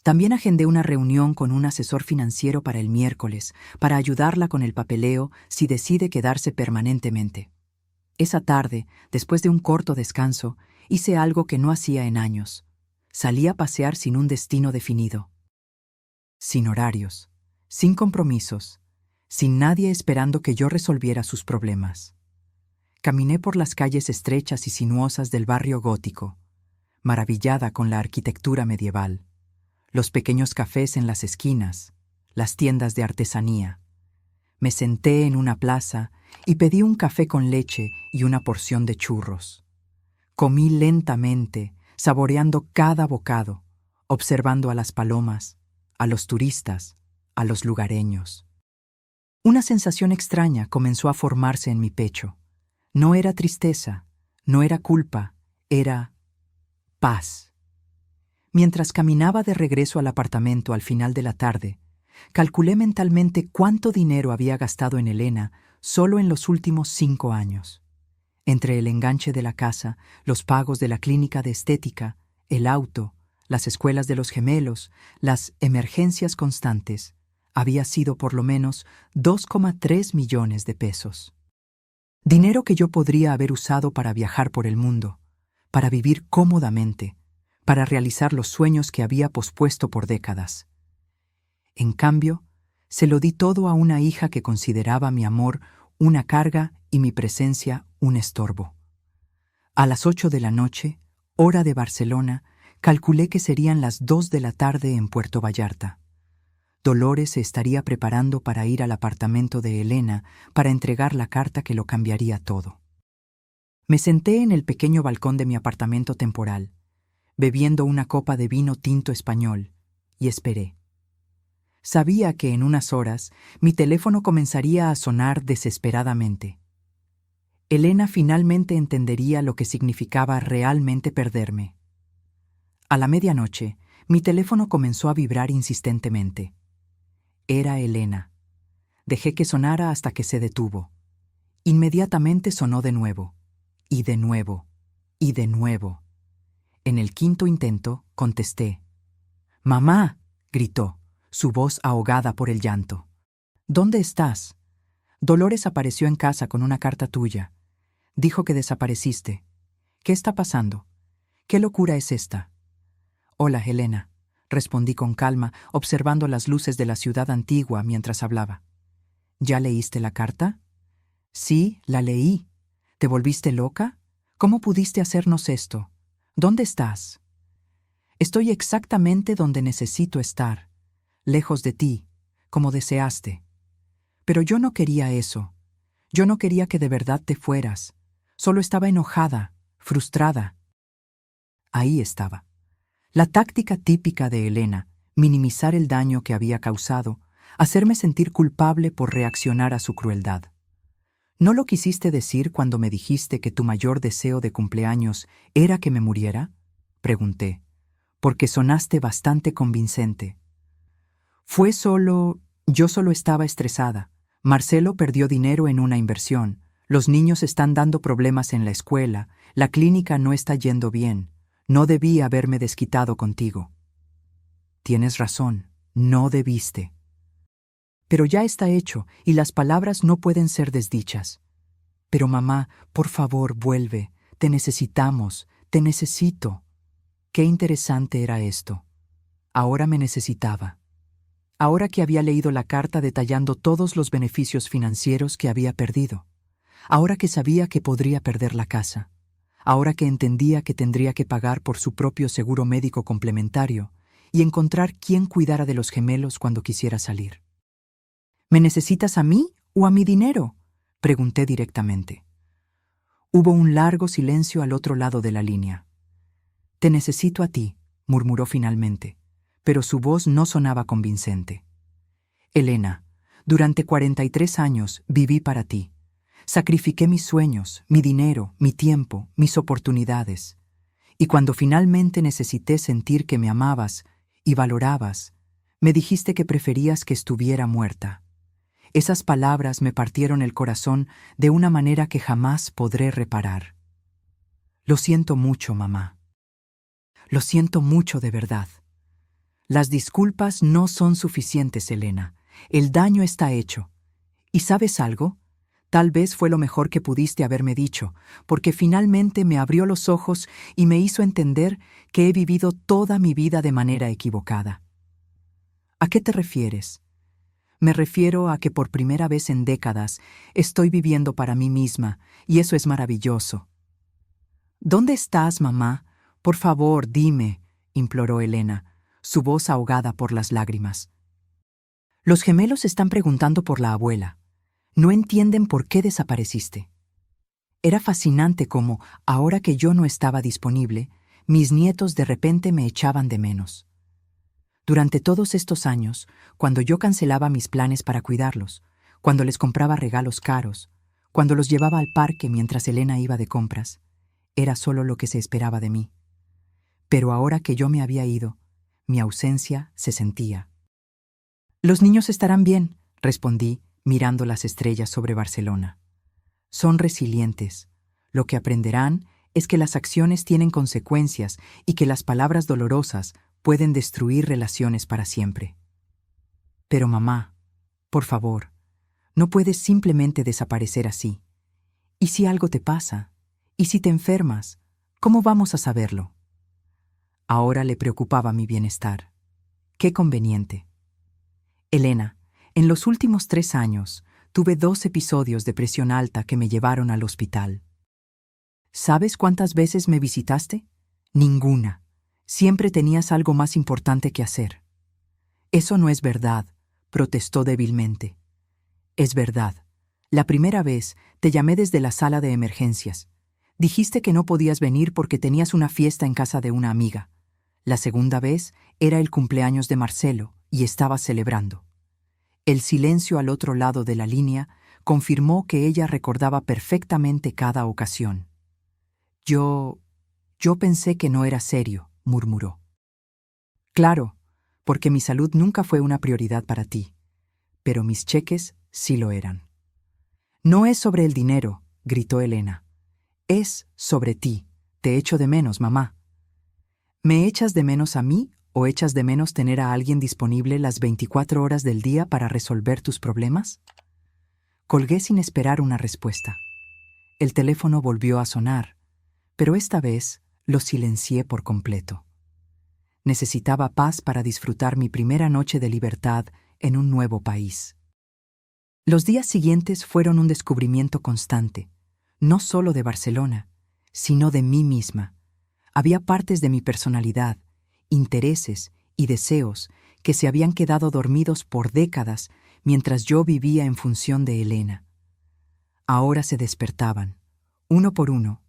También agendé una reunión con un asesor financiero para el miércoles, para ayudarla con el papeleo si decide quedarse permanentemente. Esa tarde, después de un corto descanso, hice algo que no hacía en años. Salí a pasear sin un destino definido. Sin horarios, sin compromisos, sin nadie esperando que yo resolviera sus problemas. Caminé por las calles estrechas y sinuosas del barrio gótico, maravillada con la arquitectura medieval, los pequeños cafés en las esquinas, las tiendas de artesanía. Me senté en una plaza y pedí un café con leche y una porción de churros. Comí lentamente, saboreando cada bocado, observando a las palomas, a los turistas, a los lugareños. Una sensación extraña comenzó a formarse en mi pecho. No era tristeza, no era culpa, era paz. Mientras caminaba de regreso al apartamento al final de la tarde, calculé mentalmente cuánto dinero había gastado en Elena solo en los últimos 5 años. Entre el enganche de la casa, los pagos de la clínica de estética, el auto, las escuelas de los gemelos, las emergencias constantes, había sido por lo menos 2,3 millones de pesos. Dinero que yo podría haber usado para viajar por el mundo, para vivir cómodamente, para realizar los sueños que había pospuesto por décadas. En cambio, se lo di todo a una hija que consideraba mi amor una carga y mi presencia un estorbo. A las 8 de la noche, hora de Barcelona, calculé que serían las 2 de la tarde en Puerto Vallarta. Dolores se estaría preparando para ir al apartamento de Elena para entregar la carta que lo cambiaría todo. Me senté en el pequeño balcón de mi apartamento temporal, bebiendo una copa de vino tinto español, y esperé. Sabía que en unas horas mi teléfono comenzaría a sonar desesperadamente. Elena finalmente entendería lo que significaba realmente perderme. A la medianoche, mi teléfono comenzó a vibrar insistentemente. Era Elena. Dejé que sonara hasta que se detuvo. Inmediatamente sonó de nuevo, y de nuevo, y de nuevo. En el quinto intento, contesté. «¡Mamá!», gritó, su voz ahogada por el llanto. «¿Dónde estás? Dolores apareció en casa con una carta tuya. Dijo que desapareciste. ¿Qué está pasando? ¿Qué locura es esta?» «Hola, Elena», respondí con calma, observando las luces de la ciudad antigua mientras hablaba. «¿Ya leíste la carta?» «Sí, la leí. ¿Te volviste loca? ¿Cómo pudiste hacernos esto? ¿Dónde estás?» «Estoy exactamente donde necesito estar, lejos de ti, como deseaste. Pero yo no quería eso. Yo no quería que de verdad te fueras. Solo estaba enojada, frustrada. Ahí estaba. La táctica típica de Elena, minimizar el daño que había causado, hacerme sentir culpable por reaccionar a su crueldad. ¿No lo quisiste decir cuando me dijiste que tu mayor deseo de cumpleaños era que me muriera? Pregunté, porque sonaste bastante convincente. Yo solo estaba estresada. Marcelo perdió dinero en una inversión. Los niños están dando problemas en la escuela. La clínica no está yendo bien. No debí haberme desquitado contigo. Tienes razón, no debiste. Pero ya está hecho y las palabras no pueden ser desdichas. Pero mamá, por favor, vuelve. Te necesitamos, te necesito. Qué interesante era esto. Ahora me necesitaba. Ahora que había leído la carta detallando todos los beneficios financieros que había perdido. Ahora que sabía que podría perder la casa. Ahora que entendía que tendría que pagar por su propio seguro médico complementario y encontrar quién cuidara de los gemelos cuando quisiera salir. ¿Me necesitas a mí o a mi dinero?, pregunté directamente. Hubo un largo silencio al otro lado de la línea. Te necesito a ti, murmuró finalmente, pero su voz no sonaba convincente. Elena, durante 43 años viví para ti. Sacrifiqué mis sueños, mi dinero, mi tiempo, mis oportunidades. Y cuando finalmente necesité sentir que me amabas y valorabas, me dijiste que preferías que estuviera muerta. Esas palabras me partieron el corazón de una manera que jamás podré reparar. Lo siento mucho, mamá. Lo siento mucho de verdad. Las disculpas no son suficientes, Elena. El daño está hecho. ¿Y sabes algo? Tal vez fue lo mejor que pudiste haberme dicho, porque finalmente me abrió los ojos y me hizo entender que he vivido toda mi vida de manera equivocada. ¿A qué te refieres? Me refiero a que por primera vez en décadas estoy viviendo para mí misma, y eso es maravilloso. ¿Dónde estás, mamá? Por favor, dime, imploró Elena, su voz ahogada por las lágrimas. Los gemelos están preguntando por la abuela. No entienden por qué desapareciste. Era fascinante cómo, ahora que yo no estaba disponible, mis nietos de repente me echaban de menos. Durante todos estos años, cuando yo cancelaba mis planes para cuidarlos, cuando les compraba regalos caros, cuando los llevaba al parque mientras Elena iba de compras, era solo lo que se esperaba de mí. Pero ahora que yo me había ido, mi ausencia se sentía. Los niños estarán bien, respondí, mirando las estrellas sobre Barcelona. Son resilientes. Lo que aprenderán es que las acciones tienen consecuencias y que las palabras dolorosas pueden destruir relaciones para siempre. Pero mamá, por favor, no puedes simplemente desaparecer así. ¿Y si algo te pasa? ¿Y si te enfermas? ¿Cómo vamos a saberlo? Ahora le preocupaba mi bienestar. Qué conveniente. Elena, en los últimos 3 años, tuve 2 episodios de presión alta que me llevaron al hospital. ¿Sabes cuántas veces me visitaste? Ninguna. Siempre tenías algo más importante que hacer. Eso no es verdad, protestó débilmente. Es verdad. La primera vez te llamé desde la sala de emergencias. Dijiste que no podías venir porque tenías una fiesta en casa de una amiga. La segunda vez era el cumpleaños de Marcelo y estabas celebrando. El silencio al otro lado de la línea confirmó que ella recordaba perfectamente cada ocasión. Yo pensé que no era serio, murmuró. Claro, porque mi salud nunca fue una prioridad para ti, pero mis cheques sí lo eran. No es sobre el dinero, gritó Elena. Es sobre ti. Te echo de menos, mamá. ¿Me echas de menos a mí o echas de menos tener a alguien disponible las 24 horas del día para resolver tus problemas? Colgué sin esperar una respuesta. El teléfono volvió a sonar, pero esta vez lo silencié por completo. Necesitaba paz para disfrutar mi primera noche de libertad en un nuevo país. Los días siguientes fueron un descubrimiento constante, no solo de Barcelona, sino de mí misma. Había partes de mi personalidad, intereses y deseos que se habían quedado dormidos por décadas mientras yo vivía en función de Elena. Ahora se despertaban, uno por uno,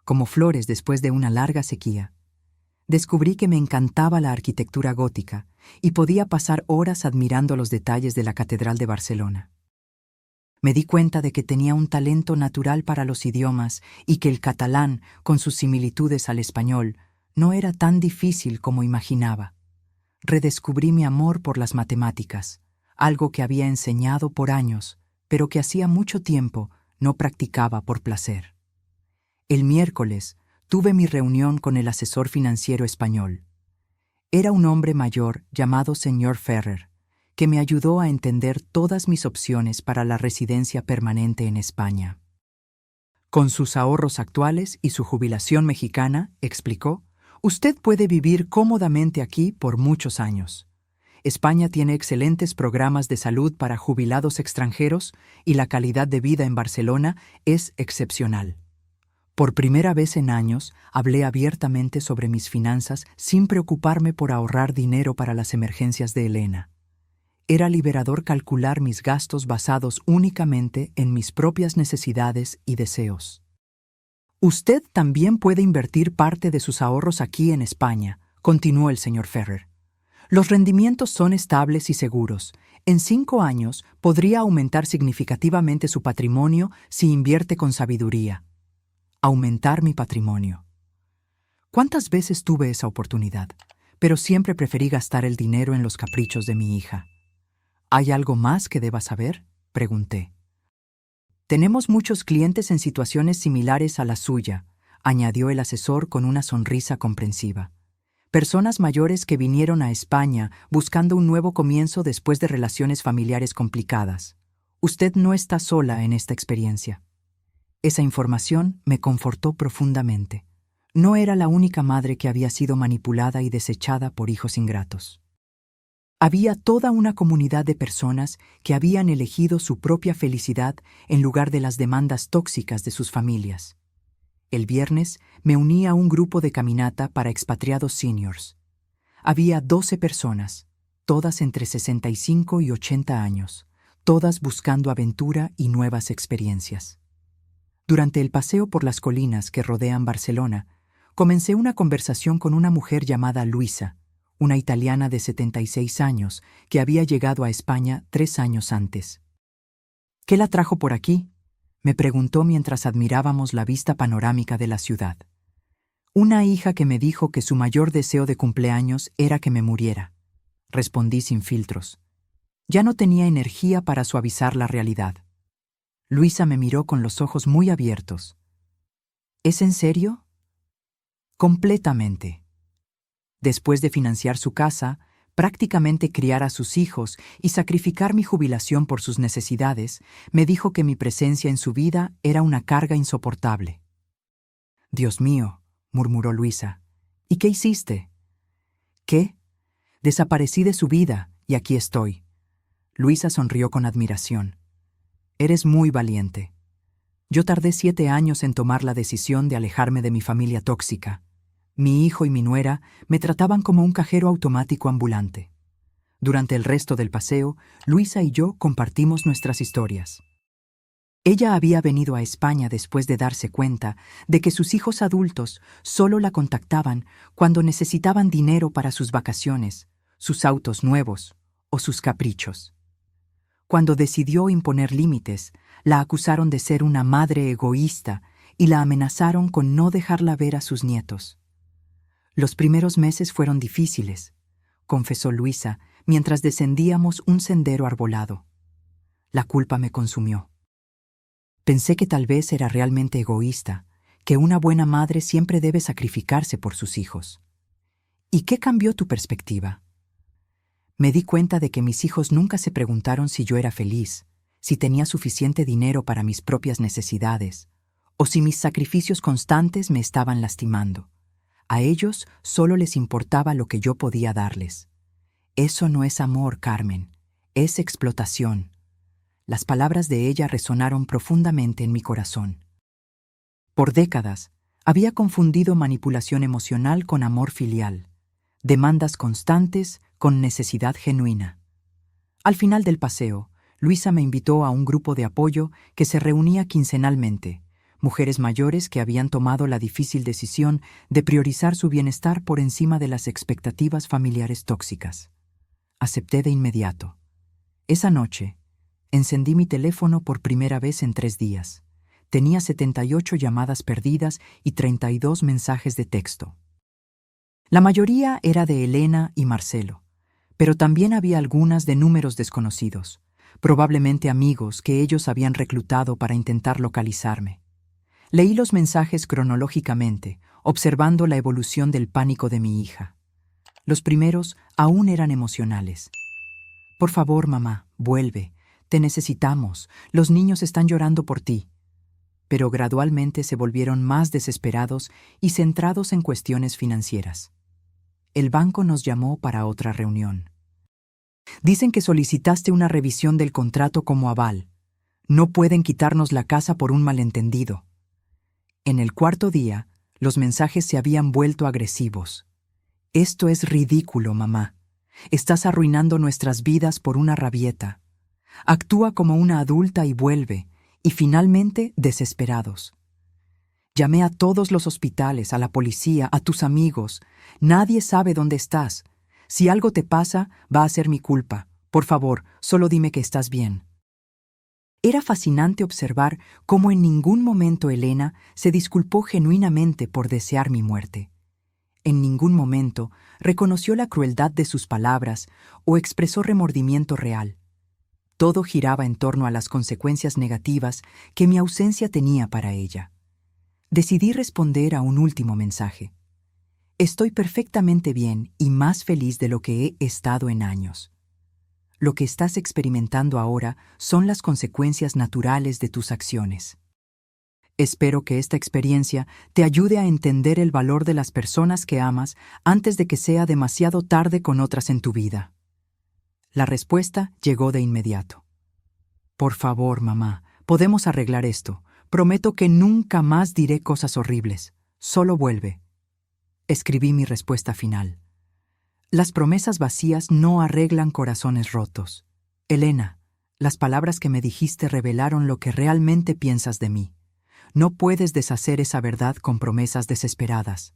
como flores después de una larga sequía. Descubrí que me encantaba la arquitectura gótica y podía pasar horas admirando los detalles de la Catedral de Barcelona. Me di cuenta de que tenía un talento natural para los idiomas y que el catalán, con sus similitudes al español, no era tan difícil como imaginaba. Redescubrí mi amor por las matemáticas, algo que había enseñado por años, pero que hacía mucho tiempo no practicaba por placer. El miércoles tuve mi reunión con el asesor financiero español. Era un hombre mayor llamado señor Ferrer, que me ayudó a entender todas mis opciones para la residencia permanente en España. Con sus ahorros actuales y su jubilación mexicana, explicó, usted puede vivir cómodamente aquí por muchos años. España tiene excelentes programas de salud para jubilados extranjeros y la calidad de vida en Barcelona es excepcional. Por primera vez en años, hablé abiertamente sobre mis finanzas sin preocuparme por ahorrar dinero para las emergencias de Elena. Era liberador calcular mis gastos basados únicamente en mis propias necesidades y deseos. Usted también puede invertir parte de sus ahorros aquí en España, continuó el señor Ferrer. Los rendimientos son estables y seguros. En 5 años podría aumentar significativamente su patrimonio si invierte con sabiduría. Aumentar mi patrimonio. ¿Cuántas veces tuve esa oportunidad? Pero siempre preferí gastar el dinero en los caprichos de mi hija. ¿Hay algo más que deba saber?, pregunté. Tenemos muchos clientes en situaciones similares a la suya, añadió el asesor con una sonrisa comprensiva. Personas mayores que vinieron a España buscando un nuevo comienzo después de relaciones familiares complicadas. Usted no está sola en esta experiencia. Esa información me confortó profundamente. No era la única madre que había sido manipulada y desechada por hijos ingratos. Había toda una comunidad de personas que habían elegido su propia felicidad en lugar de las demandas tóxicas de sus familias. El viernes me uní a un grupo de caminata para expatriados seniors. Había 12 personas, todas entre 65 y 80 años, todas buscando aventura y nuevas experiencias. Durante el paseo por las colinas que rodean Barcelona, comencé una conversación con una mujer llamada Luisa, una italiana de 76 años que había llegado a España 3 años antes. ¿Qué la trajo por aquí?, me preguntó mientras admirábamos la vista panorámica de la ciudad. Una hija que me dijo que su mayor deseo de cumpleaños era que me muriera. Respondí sin filtros. Ya no tenía energía para suavizar la realidad. Luisa me miró con los ojos muy abiertos. ¿Es en serio? Completamente. Después de financiar su casa, prácticamente criar a sus hijos y sacrificar mi jubilación por sus necesidades, me dijo que mi presencia en su vida era una carga insoportable. «Dios mío», murmuró Luisa, «¿y qué hiciste?» «¿Qué? Desaparecí de su vida y aquí estoy». Luisa sonrió con admiración. «Eres muy valiente. Yo tardé 7 años en tomar la decisión de alejarme de mi familia tóxica. Mi hijo y mi nuera me trataban como un cajero automático ambulante. Durante el resto del paseo, Luisa y yo compartimos nuestras historias. Ella había venido a España después de darse cuenta de que sus hijos adultos solo la contactaban cuando necesitaban dinero para sus vacaciones, sus autos nuevos o sus caprichos. Cuando decidió imponer límites, la acusaron de ser una madre egoísta y la amenazaron con no dejarla ver a sus nietos. Los primeros meses fueron difíciles, confesó Luisa mientras descendíamos un sendero arbolado. La culpa me consumió. Pensé que tal vez era realmente egoísta, que una buena madre siempre debe sacrificarse por sus hijos. ¿Y qué cambió tu perspectiva? Me di cuenta de que mis hijos nunca se preguntaron si yo era feliz, si tenía suficiente dinero para mis propias necesidades, o si mis sacrificios constantes me estaban lastimando. A ellos solo les importaba lo que yo podía darles. Eso no es amor, Carmen, es explotación. Las palabras de ella resonaron profundamente en mi corazón. Por décadas, había confundido manipulación emocional con amor filial, demandas constantes con necesidad genuina. Al final del paseo, Luisa me invitó a un grupo de apoyo que se reunía quincenalmente, mujeres mayores que habían tomado la difícil decisión de priorizar su bienestar por encima de las expectativas familiares tóxicas. Acepté de inmediato. Esa noche, encendí mi teléfono por primera vez en 3 días. Tenía 78 llamadas perdidas y 32 mensajes de texto. La mayoría era de Elena y Marcelo, pero también había algunas de números desconocidos, probablemente amigos que ellos habían reclutado para intentar localizarme. Leí los mensajes cronológicamente, observando la evolución del pánico de mi hija. Los primeros aún eran emocionales. Por favor, mamá, vuelve. Te necesitamos. Los niños están llorando por ti. Pero gradualmente se volvieron más desesperados y centrados en cuestiones financieras. El banco nos llamó para otra reunión. Dicen que solicitaste una revisión del contrato como aval. No pueden quitarnos la casa por un malentendido. En el cuarto día, los mensajes se habían vuelto agresivos. Esto es ridículo, mamá. Estás arruinando nuestras vidas por una rabieta. Actúa como una adulta y vuelve. Y finalmente, desesperados. Llamé a todos los hospitales, a la policía, a tus amigos. Nadie sabe dónde estás. Si algo te pasa, va a ser mi culpa. Por favor, solo dime que estás bien. Era fascinante observar cómo en ningún momento Elena se disculpó genuinamente por desear mi muerte. En ningún momento reconoció la crueldad de sus palabras o expresó remordimiento real. Todo giraba en torno a las consecuencias negativas que mi ausencia tenía para ella. Decidí responder a un último mensaje. Estoy perfectamente bien y más feliz de lo que he estado en años. Lo que estás experimentando ahora son las consecuencias naturales de tus acciones. Espero que esta experiencia te ayude a entender el valor de las personas que amas antes de que sea demasiado tarde con otras en tu vida. La respuesta llegó de inmediato. Por favor, mamá, podemos arreglar esto. Prometo que nunca más diré cosas horribles. Solo vuelve. Escribí mi respuesta final. Las promesas vacías no arreglan corazones rotos. Elena, las palabras que me dijiste revelaron lo que realmente piensas de mí. No puedes deshacer esa verdad con promesas desesperadas.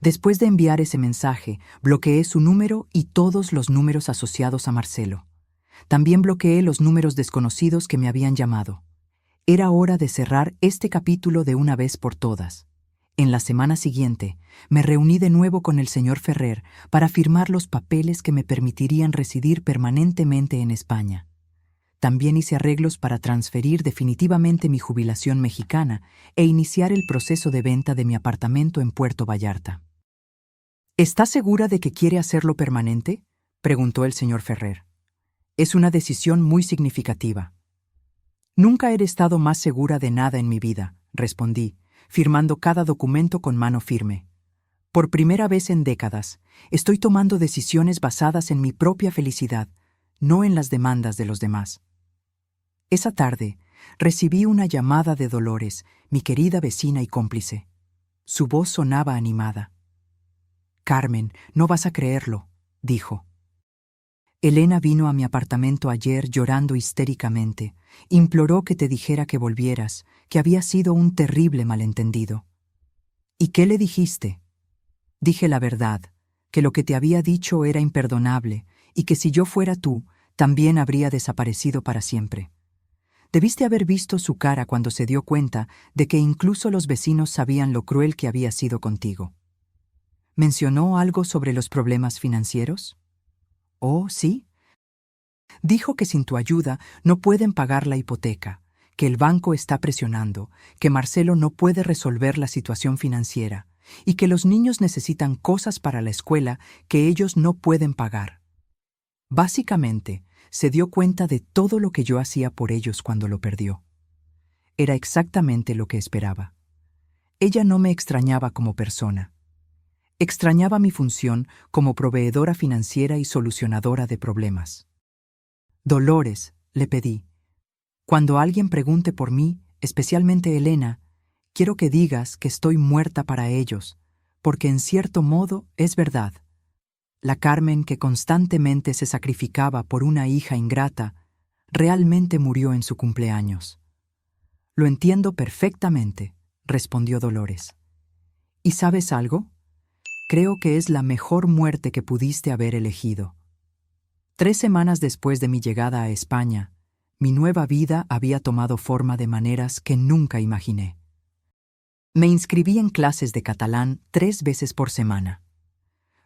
Después de enviar ese mensaje, bloqueé su número y todos los números asociados a Marcelo. También bloqueé los números desconocidos que me habían llamado. Era hora de cerrar este capítulo de una vez por todas. En la semana siguiente, me reuní de nuevo con el señor Ferrer para firmar los papeles que me permitirían residir permanentemente en España. También hice arreglos para transferir definitivamente mi jubilación mexicana e iniciar el proceso de venta de mi apartamento en Puerto Vallarta. ¿Estás segura de que quiere hacerlo permanente?, preguntó el señor Ferrer. Es una decisión muy significativa. Nunca he estado más segura de nada en mi vida, respondí, firmando cada documento con mano firme. Por primera vez en décadas, estoy tomando decisiones basadas en mi propia felicidad, no en las demandas de los demás. Esa tarde, recibí una llamada de Dolores, mi querida vecina y cómplice. Su voz sonaba animada. «Carmen, no vas a creerlo», dijo. «Elena vino a mi apartamento ayer llorando histéricamente. Imploró que te dijera que volvieras, que había sido un terrible malentendido». «¿Y qué le dijiste?» «Dije la verdad, que lo que te había dicho era imperdonable y que si yo fuera tú, también habría desaparecido para siempre. Debiste haber visto su cara cuando se dio cuenta de que incluso los vecinos sabían lo cruel que había sido contigo». ¿Mencionó algo sobre los problemas financieros? «Oh, sí. Dijo que sin tu ayuda no pueden pagar la hipoteca, que el banco está presionando, que Marcelo no puede resolver la situación financiera y que los niños necesitan cosas para la escuela que ellos no pueden pagar. Básicamente, se dio cuenta de todo lo que yo hacía por ellos cuando lo perdió. Era exactamente lo que esperaba. Ella no me extrañaba como persona. Extrañaba mi función como proveedora financiera y solucionadora de problemas. Dolores, le pedí, cuando alguien pregunte por mí, especialmente Elena, quiero que digas que estoy muerta para ellos, porque en cierto modo es verdad. La Carmen que constantemente se sacrificaba por una hija ingrata, realmente murió en su cumpleaños. Lo entiendo perfectamente, respondió Dolores. ¿Y sabes algo? Creo que es la mejor muerte que pudiste haber elegido. 3 semanas después de mi llegada a España, mi nueva vida había tomado forma de maneras que nunca imaginé. Me inscribí en clases de catalán 3 veces por semana.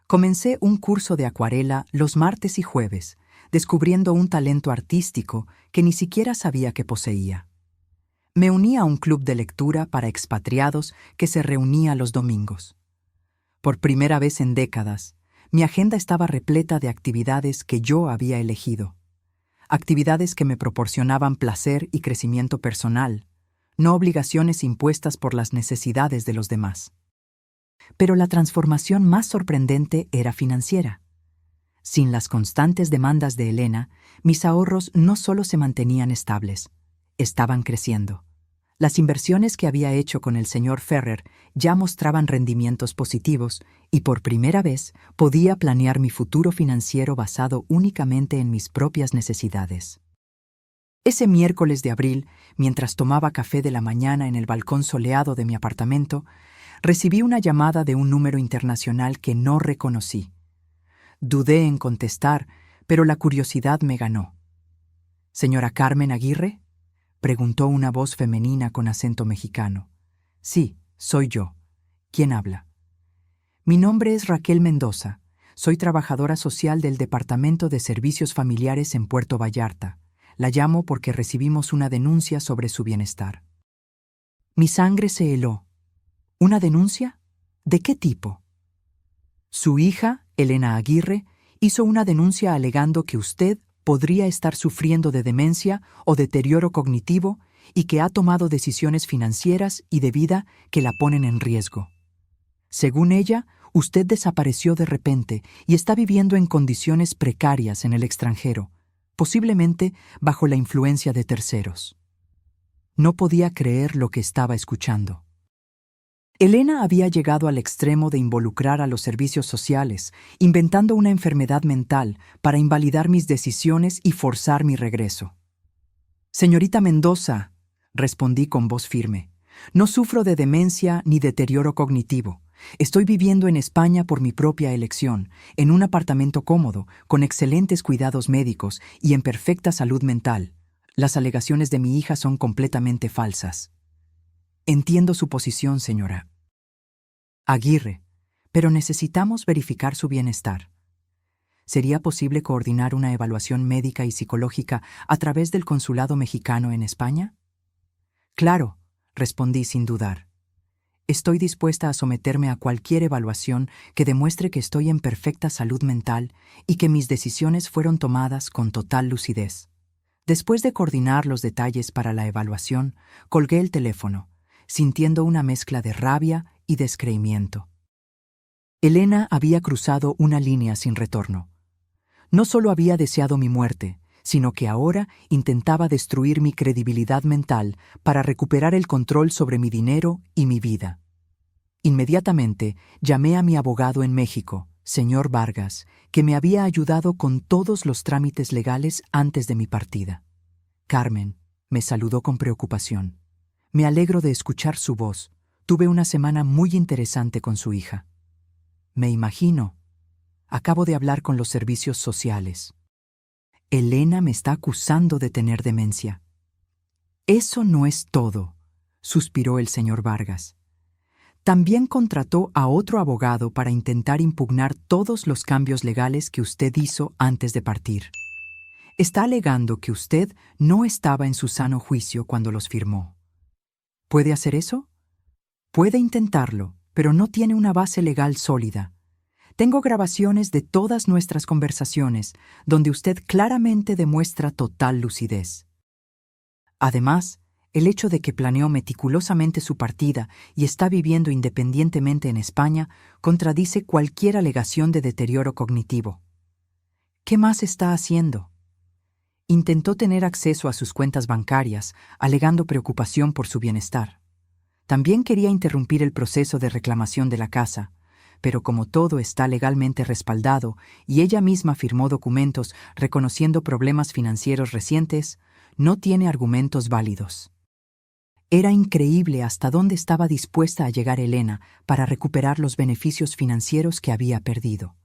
Comencé un curso de acuarela los martes y jueves, descubriendo un talento artístico que ni siquiera sabía que poseía. Me uní a un club de lectura para expatriados que se reunía los domingos. Por primera vez en décadas, mi agenda estaba repleta de actividades que yo había elegido. Actividades que me proporcionaban placer y crecimiento personal, no obligaciones impuestas por las necesidades de los demás. Pero la transformación más sorprendente era financiera. Sin las constantes demandas de Elena, mis ahorros no solo se mantenían estables, estaban creciendo. Las inversiones que había hecho con el señor Ferrer ya mostraban rendimientos positivos y por primera vez podía planear mi futuro financiero basado únicamente en mis propias necesidades. Ese miércoles de abril, mientras tomaba café de la mañana en el balcón soleado de mi apartamento, recibí una llamada de un número internacional que no reconocí. Dudé en contestar, pero la curiosidad me ganó. ¿Señora Carmen Aguirre?, preguntó una voz femenina con acento mexicano. Sí, soy yo. ¿Quién habla? Mi nombre es Raquel Mendoza. Soy trabajadora social del Departamento de Servicios Familiares en Puerto Vallarta. La llamo porque recibimos una denuncia sobre su bienestar. Mi sangre se heló. ¿Una denuncia? ¿De qué tipo? Su hija, Elena Aguirre, hizo una denuncia alegando que usted podría estar sufriendo de demencia o deterioro cognitivo y que ha tomado decisiones financieras y de vida que la ponen en riesgo. Según ella, usted desapareció de repente y está viviendo en condiciones precarias en el extranjero, posiblemente bajo la influencia de terceros. No podía creer lo que estaba escuchando. Elena había llegado al extremo de involucrar a los servicios sociales, inventando una enfermedad mental para invalidar mis decisiones y forzar mi regreso. Señorita Mendoza, respondí con voz firme, no sufro de demencia ni deterioro cognitivo. Estoy viviendo en España por mi propia elección, en un apartamento cómodo, con excelentes cuidados médicos y en perfecta salud mental. Las alegaciones de mi hija son completamente falsas. Entiendo su posición, señora Aguirre, pero necesitamos verificar su bienestar. ¿Sería posible coordinar una evaluación médica y psicológica a través del consulado mexicano en España? Claro, respondí sin dudar. Estoy dispuesta a someterme a cualquier evaluación que demuestre que estoy en perfecta salud mental y que mis decisiones fueron tomadas con total lucidez. Después de coordinar los detalles para la evaluación, colgué el teléfono, sintiendo una mezcla de rabia y descreimiento. Elena había cruzado una línea sin retorno. No solo había deseado mi muerte, sino que ahora intentaba destruir mi credibilidad mental para recuperar el control sobre mi dinero y mi vida. Inmediatamente llamé a mi abogado en México, señor Vargas, que me había ayudado con todos los trámites legales antes de mi partida. Carmen, me saludó con preocupación. Me alegro de escuchar su voz. Tuve una semana muy interesante con su hija. Me imagino. Acabo de hablar con los servicios sociales. Elena me está acusando de tener demencia. Eso no es todo, suspiró el señor Vargas. También contrató a otro abogado para intentar impugnar todos los cambios legales que usted hizo antes de partir. Está alegando que usted no estaba en su sano juicio cuando los firmó. ¿Puede hacer eso? Puede intentarlo, pero no tiene una base legal sólida. Tengo grabaciones de todas nuestras conversaciones, donde usted claramente demuestra total lucidez. Además, el hecho de que planeó meticulosamente su partida y está viviendo independientemente en España contradice cualquier alegación de deterioro cognitivo. ¿Qué más está haciendo? Intentó tener acceso a sus cuentas bancarias, alegando preocupación por su bienestar. También quería interrumpir el proceso de reclamación de la casa, pero como todo está legalmente respaldado y ella misma firmó documentos reconociendo problemas financieros recientes, no tiene argumentos válidos. Era increíble hasta dónde estaba dispuesta a llegar Elena para recuperar los beneficios financieros que había perdido.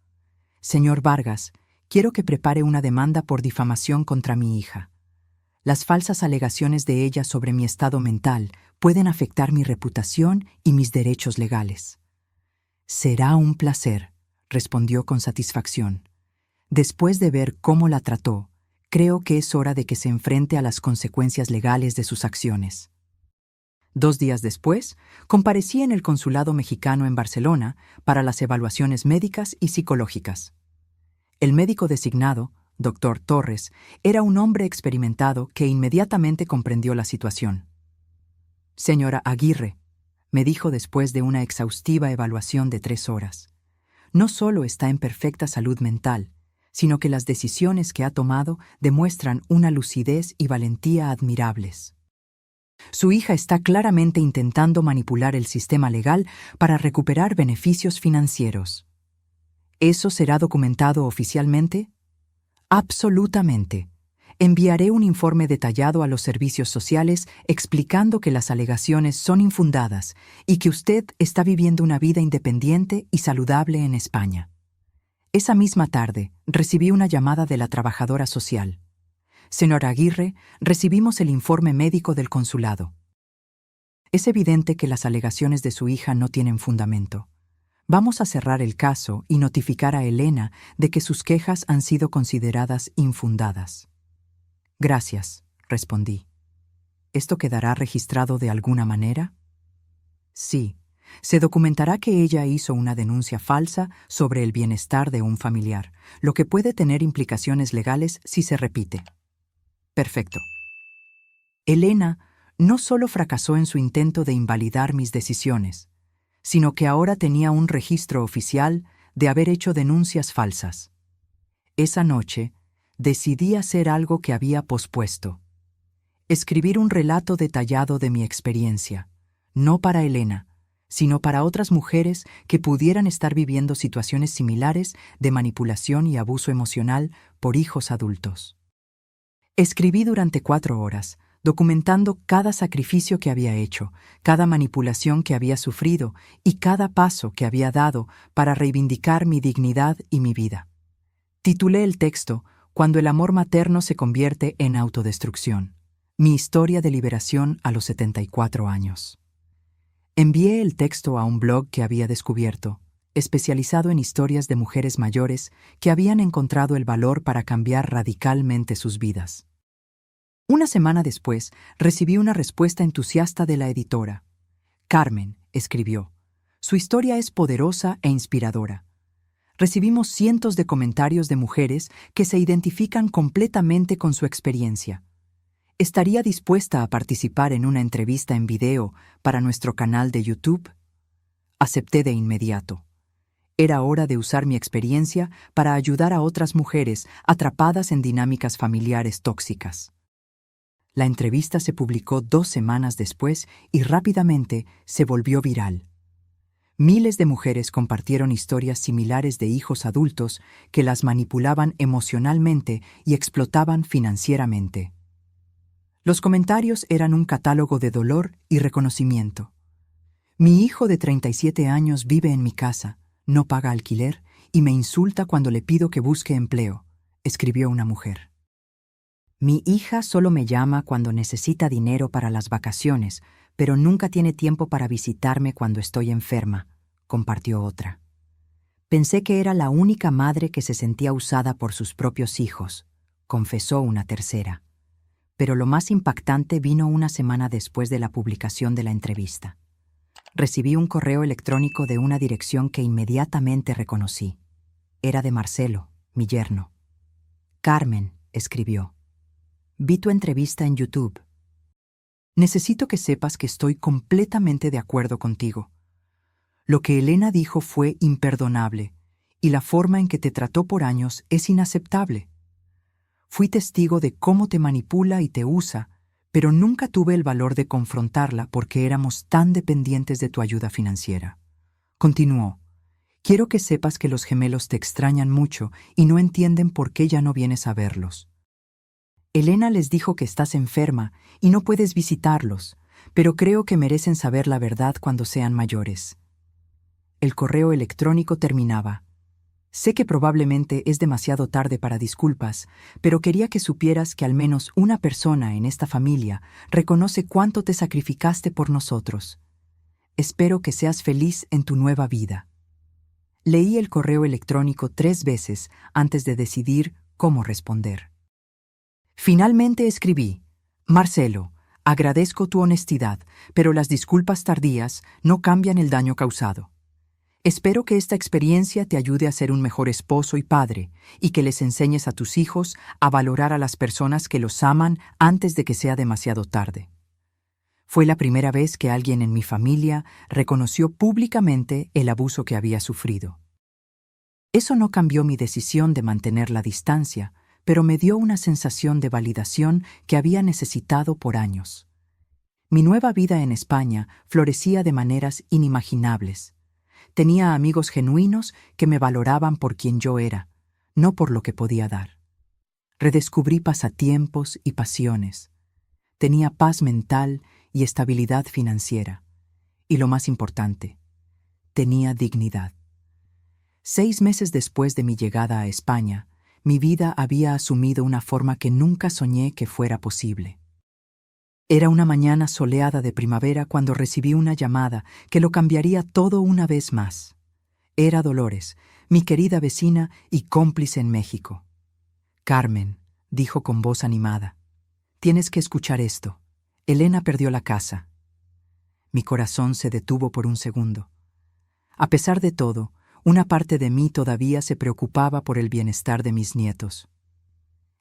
Señor Vargas, quiero que prepare una demanda por difamación contra mi hija. Las falsas alegaciones de ella sobre mi estado mental pueden afectar mi reputación y mis derechos legales. Será un placer, respondió con satisfacción. Después de ver cómo la trató, creo que es hora de que se enfrente a las consecuencias legales de sus acciones. 2 días después, comparecí en el Consulado Mexicano en Barcelona para las evaluaciones médicas y psicológicas. El médico designado, Dr. Torres, era un hombre experimentado que inmediatamente comprendió la situación. Señora Aguirre, me dijo después de una exhaustiva evaluación de 3 horas, no solo está en perfecta salud mental, sino que las decisiones que ha tomado demuestran una lucidez y valentía admirables. Su hija está claramente intentando manipular el sistema legal para recuperar beneficios financieros. ¿Eso será documentado oficialmente? Absolutamente. Enviaré un informe detallado a los servicios sociales explicando que las alegaciones son infundadas y que usted está viviendo una vida independiente y saludable en España. Esa misma tarde, recibí una llamada de la trabajadora social. Señora Aguirre, recibimos el informe médico del consulado. Es evidente que las alegaciones de su hija no tienen fundamento. Vamos a cerrar el caso y notificar a Elena de que sus quejas han sido consideradas infundadas. Gracias, respondí. ¿Esto quedará registrado de alguna manera? Sí, se documentará que ella hizo una denuncia falsa sobre el bienestar de un familiar, lo que puede tener implicaciones legales si se repite. Perfecto. Elena no solo fracasó en su intento de invalidar mis decisiones, sino que ahora tenía un registro oficial de haber hecho denuncias falsas. Esa noche, decidí hacer algo que había pospuesto. Escribir un relato detallado de mi experiencia, no para Elena, sino para otras mujeres que pudieran estar viviendo situaciones similares de manipulación y abuso emocional por hijos adultos. Escribí durante 4 horas, documentando cada sacrificio que había hecho, cada manipulación que había sufrido y cada paso que había dado para reivindicar mi dignidad y mi vida. Titulé el texto Cuando el amor materno se convierte en autodestrucción. Mi historia de liberación a los 74 años. Envié el texto a un blog que había descubierto, especializado en historias de mujeres mayores que habían encontrado el valor para cambiar radicalmente sus vidas. Una semana después, recibí una respuesta entusiasta de la editora. Carmen, escribió, su historia es poderosa e inspiradora. Recibimos cientos de comentarios de mujeres que se identifican completamente con su experiencia. ¿Estaría dispuesta a participar en una entrevista en video para nuestro canal de YouTube? Acepté de inmediato. Era hora de usar mi experiencia para ayudar a otras mujeres atrapadas en dinámicas familiares tóxicas. La entrevista se publicó 2 semanas después y rápidamente se volvió viral. Miles de mujeres compartieron historias similares de hijos adultos que las manipulaban emocionalmente y explotaban financieramente. Los comentarios eran un catálogo de dolor y reconocimiento. Mi hijo de 37 años vive en mi casa, no paga alquiler y me insulta cuando le pido que busque empleo, escribió una mujer. Mi hija solo me llama cuando necesita dinero para las vacaciones, pero nunca tiene tiempo para visitarme cuando estoy enferma, compartió otra. Pensé que era la única madre que se sentía usada por sus propios hijos, confesó una tercera. Pero lo más impactante vino una semana después de la publicación de la entrevista. Recibí un correo electrónico de una dirección que inmediatamente reconocí. Era de Marcelo, mi yerno. Carmen, escribió. Vi tu entrevista en YouTube. Necesito que sepas que estoy completamente de acuerdo contigo. Lo que Elena dijo fue imperdonable, y la forma en que te trató por años es inaceptable. Fui testigo de cómo te manipula y te usa, pero nunca tuve el valor de confrontarla porque éramos tan dependientes de tu ayuda financiera. Continuó. Quiero que sepas que los gemelos te extrañan mucho y no entienden por qué ya no vienes a verlos. Elena les dijo que estás enferma y no puedes visitarlos, pero creo que merecen saber la verdad cuando sean mayores. El correo electrónico terminaba. Sé que probablemente es demasiado tarde para disculpas, pero quería que supieras que al menos una persona en esta familia reconoce cuánto te sacrificaste por nosotros. Espero que seas feliz en tu nueva vida. Leí el correo electrónico 3 veces antes de decidir cómo responder. Finalmente escribí: Marcelo, agradezco tu honestidad, pero las disculpas tardías no cambian el daño causado. Espero que esta experiencia te ayude a ser un mejor esposo y padre, y que les enseñes a tus hijos a valorar a las personas que los aman antes de que sea demasiado tarde. Fue la primera vez que alguien en mi familia reconoció públicamente el abuso que había sufrido. Eso no cambió mi decisión de mantener la distancia, pero me dio una sensación de validación que había necesitado por años. Mi nueva vida en España florecía de maneras inimaginables. Tenía amigos genuinos que me valoraban por quien yo era, no por lo que podía dar. Redescubrí pasatiempos y pasiones. Tenía paz mental y estabilidad financiera. Y lo más importante, tenía dignidad. 6 meses después de mi llegada a España, mi vida había asumido una forma que nunca soñé que fuera posible. Era una mañana soleada de primavera cuando recibí una llamada que lo cambiaría todo una vez más. Era Dolores, mi querida vecina y cómplice en México. «Carmen», dijo con voz animada, «tienes que escuchar esto. Elena perdió la casa». Mi corazón se detuvo por un segundo. A pesar de todo, una parte de mí todavía se preocupaba por el bienestar de mis nietos.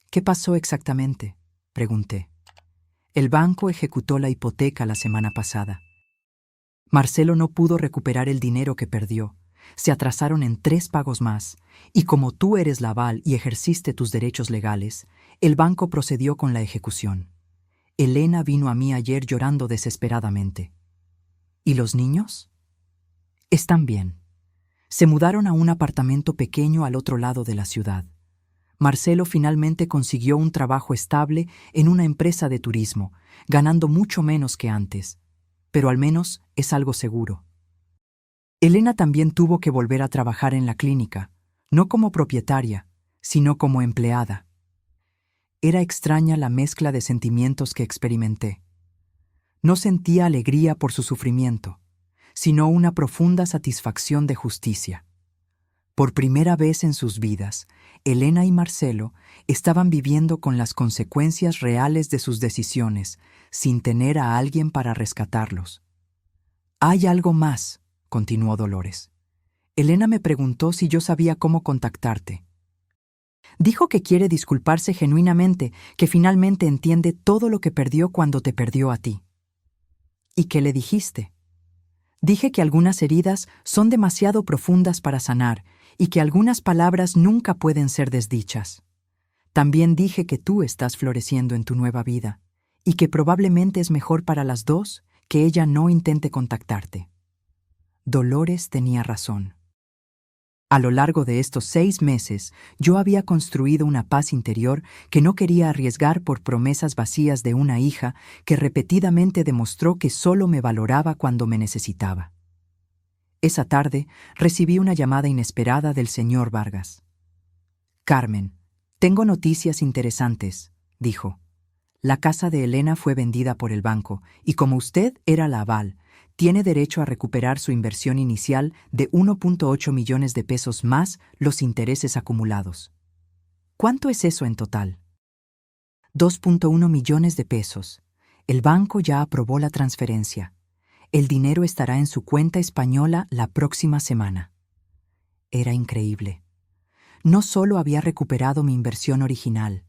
«¿Qué pasó exactamente?», pregunté. «El banco ejecutó la hipoteca la semana pasada. Marcelo no pudo recuperar el dinero que perdió. Se atrasaron en 3 pagos más, y como tú eres la aval y ejerciste tus derechos legales, el banco procedió con la ejecución. Elena vino a mí ayer llorando desesperadamente». «¿Y los niños?». «Están bien. Se mudaron a un apartamento pequeño al otro lado de la ciudad. Marcelo finalmente consiguió un trabajo estable en una empresa de turismo, ganando mucho menos que antes, pero al menos es algo seguro. Elena también tuvo que volver a trabajar en la clínica, no como propietaria, sino como empleada. Era extraña la mezcla de sentimientos que experimenté. No sentía alegría por su sufrimiento, sino una profunda satisfacción de justicia. Por primera vez en sus vidas, Elena y Marcelo estaban viviendo con las consecuencias reales de sus decisiones, sin tener a alguien para rescatarlos. «Hay algo más», continuó Dolores. «Elena me preguntó si yo sabía cómo contactarte. Dijo que quiere disculparse genuinamente, que finalmente entiende todo lo que perdió cuando te perdió a ti». «¿Y qué le dijiste?». «Dije que algunas heridas son demasiado profundas para sanar y que algunas palabras nunca pueden ser desdichas. También dije que tú estás floreciendo en tu nueva vida y que probablemente es mejor para las dos que ella no intente contactarte». Dolores tenía razón. A lo largo de estos 6 meses, yo había construido una paz interior que no quería arriesgar por promesas vacías de una hija que repetidamente demostró que solo me valoraba cuando me necesitaba. Esa tarde recibí una llamada inesperada del señor Vargas. «Carmen, tengo noticias interesantes», dijo. «La casa de Elena fue vendida por el banco y como usted era la aval, tiene derecho a recuperar su inversión inicial de 1.8 millones de pesos más los intereses acumulados». «¿Cuánto es eso en total?». 2.1 millones de pesos. El banco ya aprobó la transferencia. El dinero estará en su cuenta española la próxima semana. Era increíble. No solo había recuperado mi inversión original,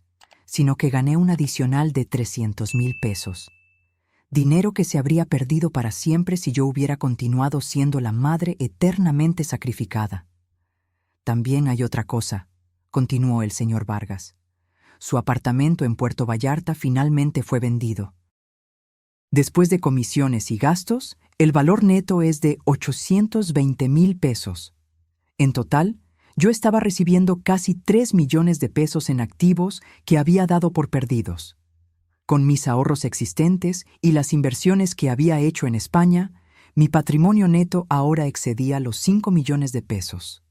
sino que gané un adicional de 300,000 pesos. Dinero que se habría perdido para siempre si yo hubiera continuado siendo la madre eternamente sacrificada. «También hay otra cosa», continuó el señor Vargas. «Su apartamento en Puerto Vallarta finalmente fue vendido. Después de comisiones y gastos, el valor neto es de 820,000 pesos. En total, yo estaba recibiendo casi 3 millones de pesos en activos que había dado por perdidos. Con mis ahorros existentes y las inversiones que había hecho en España, mi patrimonio neto ahora excedía los 5 millones de pesos.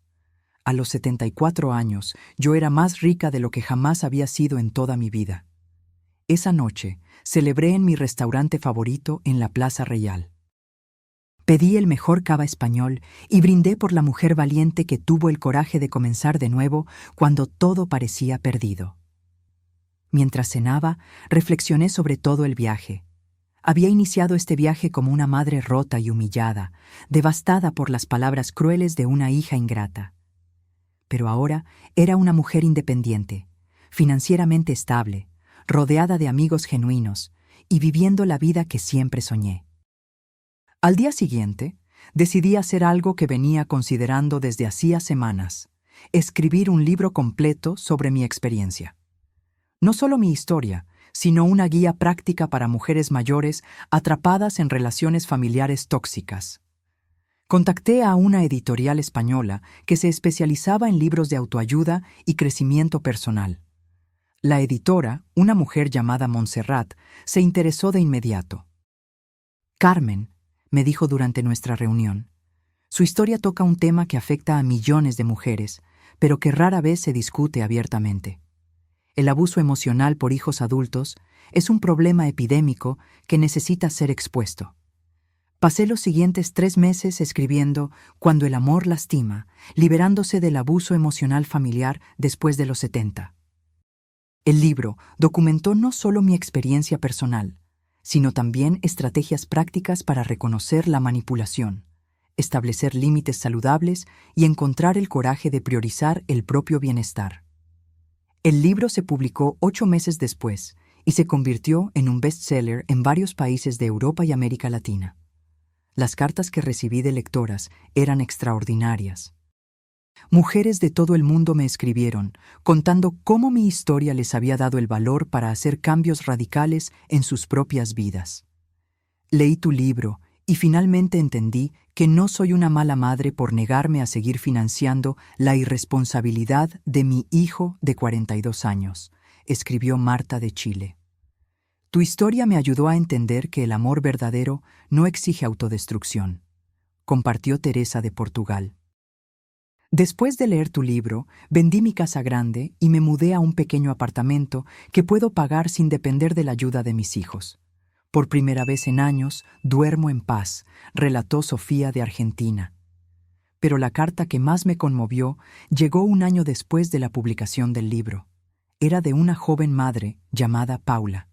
A los 74 años, yo era más rica de lo que jamás había sido en toda mi vida. Esa noche, celebré en mi restaurante favorito en la Plaza Real. Pedí el mejor cava español y brindé por la mujer valiente que tuvo el coraje de comenzar de nuevo cuando todo parecía perdido. Mientras cenaba, reflexioné sobre todo el viaje. Había iniciado este viaje como una madre rota y humillada, devastada por las palabras crueles de una hija ingrata. Pero ahora era una mujer independiente, financieramente estable, rodeada de amigos genuinos y viviendo la vida que siempre soñé. Al día siguiente, decidí hacer algo que venía considerando desde hacía semanas: escribir un libro completo sobre mi experiencia. No solo mi historia, sino una guía práctica para mujeres mayores atrapadas en relaciones familiares tóxicas. Contacté a una editorial española que se especializaba en libros de autoayuda y crecimiento personal. La editora, una mujer llamada Montserrat, se interesó de inmediato. Carmen, me dijo durante nuestra reunión, su historia toca un tema que afecta a millones de mujeres, pero que rara vez se discute abiertamente. El abuso emocional por hijos adultos es un problema epidémico que necesita ser expuesto. Pasé los siguientes 3 meses escribiendo Cuando el amor lastima, liberándose del abuso emocional familiar después de los 70. El libro documentó no solo mi experiencia personal, sino también estrategias prácticas para reconocer la manipulación, establecer límites saludables y encontrar el coraje de priorizar el propio bienestar. El libro se publicó 8 meses después y se convirtió en un bestseller en varios países de Europa y América Latina. Las cartas que recibí de lectoras eran extraordinarias. Mujeres de todo el mundo me escribieron, contando cómo mi historia les había dado el valor para hacer cambios radicales en sus propias vidas. Leí tu libro y finalmente entendí que no soy una mala madre por negarme a seguir financiando la irresponsabilidad de mi hijo de 42 años, escribió Marta de Chile. Tu historia me ayudó a entender que el amor verdadero no exige autodestrucción, compartió Teresa de Portugal. Después de leer tu libro, vendí mi casa grande y me mudé a un pequeño apartamento que puedo pagar sin depender de la ayuda de mis hijos. Por primera vez en años, duermo en paz, relató Sofía de Argentina. Pero la carta que más me conmovió llegó un año después de la publicación del libro. Era de una joven madre llamada Paula.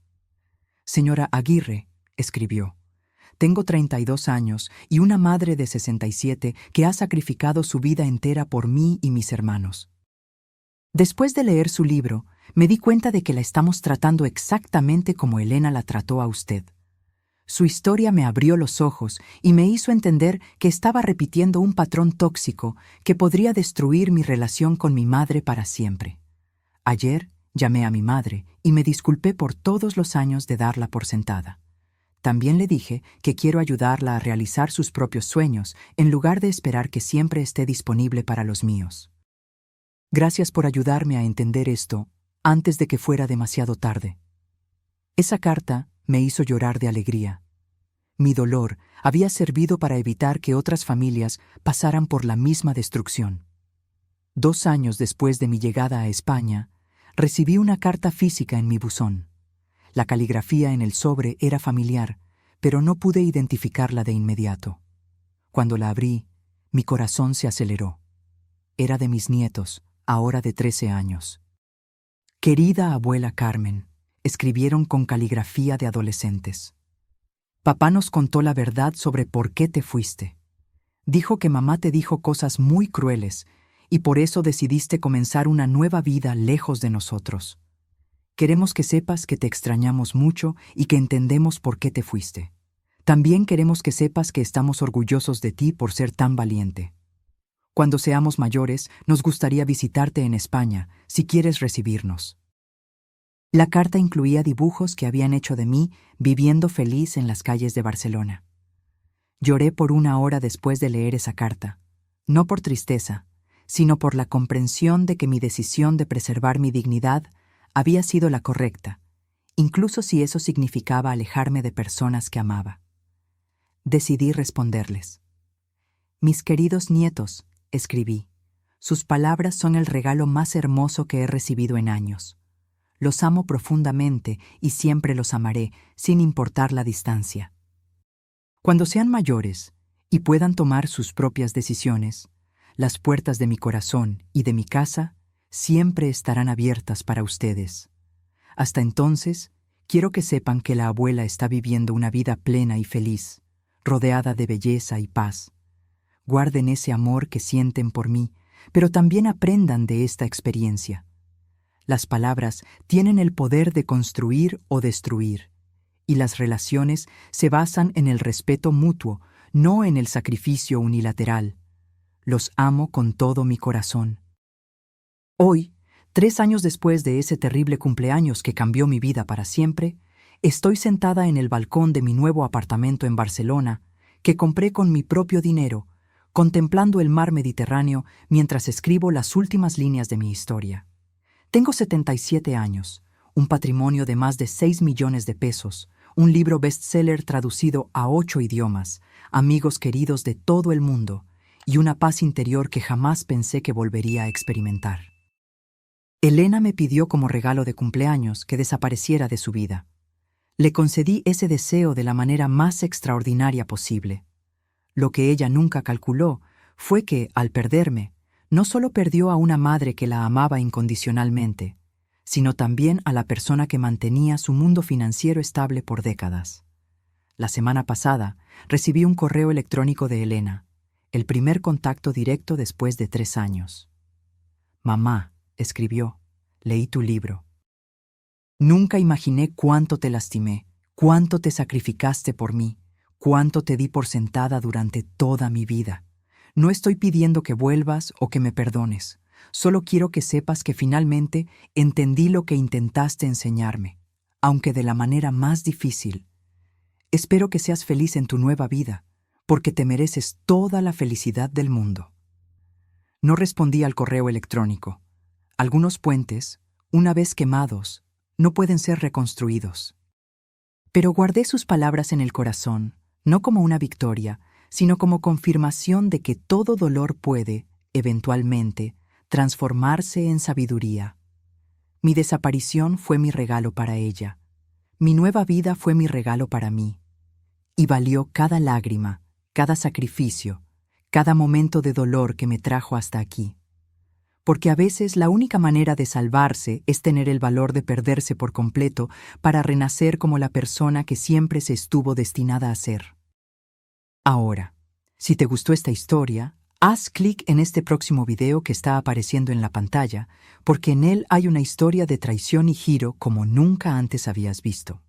Señora Aguirre, escribió, tengo 32 años y una madre de 67 que ha sacrificado su vida entera por mí y mis hermanos. Después de leer su libro, me di cuenta de que la estamos tratando exactamente como Elena la trató a usted. Su historia me abrió los ojos y me hizo entender que estaba repitiendo un patrón tóxico que podría destruir mi relación con mi madre para siempre. Ayer llamé a mi madre y me disculpé por todos los años de darla por sentada. También le dije que quiero ayudarla a realizar sus propios sueños en lugar de esperar que siempre esté disponible para los míos. Gracias por ayudarme a entender esto antes de que fuera demasiado tarde. Esa carta me hizo llorar de alegría. Mi dolor había servido para evitar que otras familias pasaran por la misma destrucción. 2 años después de mi llegada a España, recibí una carta física en mi buzón. La caligrafía en el sobre era familiar, pero no pude identificarla de inmediato. Cuando la abrí, mi corazón se aceleró. Era de mis nietos, ahora de 13 años. Querida abuela Carmen, escribieron con caligrafía de adolescentes. Papá nos contó la verdad sobre por qué te fuiste. Dijo que mamá te dijo cosas muy crueles y por eso decidiste comenzar una nueva vida lejos de nosotros. Queremos que sepas que te extrañamos mucho y que entendemos por qué te fuiste. También queremos que sepas que estamos orgullosos de ti por ser tan valiente. Cuando seamos mayores, nos gustaría visitarte en España, si quieres recibirnos. La carta incluía dibujos que habían hecho de mí viviendo feliz en las calles de Barcelona. Lloré por 1 hora después de leer esa carta, no por tristeza, sino por la comprensión de que mi decisión de preservar mi dignidad había sido la correcta, incluso si eso significaba alejarme de personas que amaba. Decidí responderles. Mis queridos nietos, escribí, sus palabras son el regalo más hermoso que he recibido en años. Los amo profundamente y siempre los amaré, sin importar la distancia. Cuando sean mayores y puedan tomar sus propias decisiones, las puertas de mi corazón y de mi casa siempre estarán abiertas para ustedes. Hasta entonces, quiero que sepan que la abuela está viviendo una vida plena y feliz, rodeada de belleza y paz. Guarden ese amor que sienten por mí, pero también aprendan de esta experiencia. Las palabras tienen el poder de construir o destruir, y las relaciones se basan en el respeto mutuo, no en el sacrificio unilateral. Los amo con todo mi corazón. Hoy, 3 años después de ese terrible cumpleaños que cambió mi vida para siempre, estoy sentada en el balcón de mi nuevo apartamento en Barcelona, que compré con mi propio dinero, contemplando el mar Mediterráneo mientras escribo las últimas líneas de mi historia. Tengo 77 años, un patrimonio de más de 6 millones de pesos, un libro bestseller traducido a 8 idiomas, amigos queridos de todo el mundo y una paz interior que jamás pensé que volvería a experimentar. Elena me pidió como regalo de cumpleaños que desapareciera de su vida. Le concedí ese deseo de la manera más extraordinaria posible. Lo que ella nunca calculó fue que, al perderme, no solo perdió a una madre que la amaba incondicionalmente, sino también a la persona que mantenía su mundo financiero estable por décadas. La semana pasada recibí un correo electrónico de Elena, el primer contacto directo después de 3 años. Mamá, escribió, leí tu libro. Nunca imaginé cuánto te lastimé, cuánto te sacrificaste por mí, cuánto te di por sentada durante toda mi vida. No estoy pidiendo que vuelvas o que me perdones. Solo quiero que sepas que finalmente entendí lo que intentaste enseñarme, aunque de la manera más difícil. Espero que seas feliz en tu nueva vida, porque te mereces toda la felicidad del mundo. No respondí al correo electrónico. Algunos puentes, una vez quemados, no pueden ser reconstruidos. Pero guardé sus palabras en el corazón, no como una victoria, sino como confirmación de que todo dolor puede, eventualmente, transformarse en sabiduría. Mi desaparición fue mi regalo para ella. Mi nueva vida fue mi regalo para mí. Y valió cada lágrima, cada sacrificio, cada momento de dolor que me trajo hasta aquí. Porque a veces la única manera de salvarse es tener el valor de perderse por completo para renacer como la persona que siempre se estuvo destinada a ser. Ahora, si te gustó esta historia, haz clic en este próximo video que está apareciendo en la pantalla, porque en él hay una historia de traición y giro como nunca antes habías visto.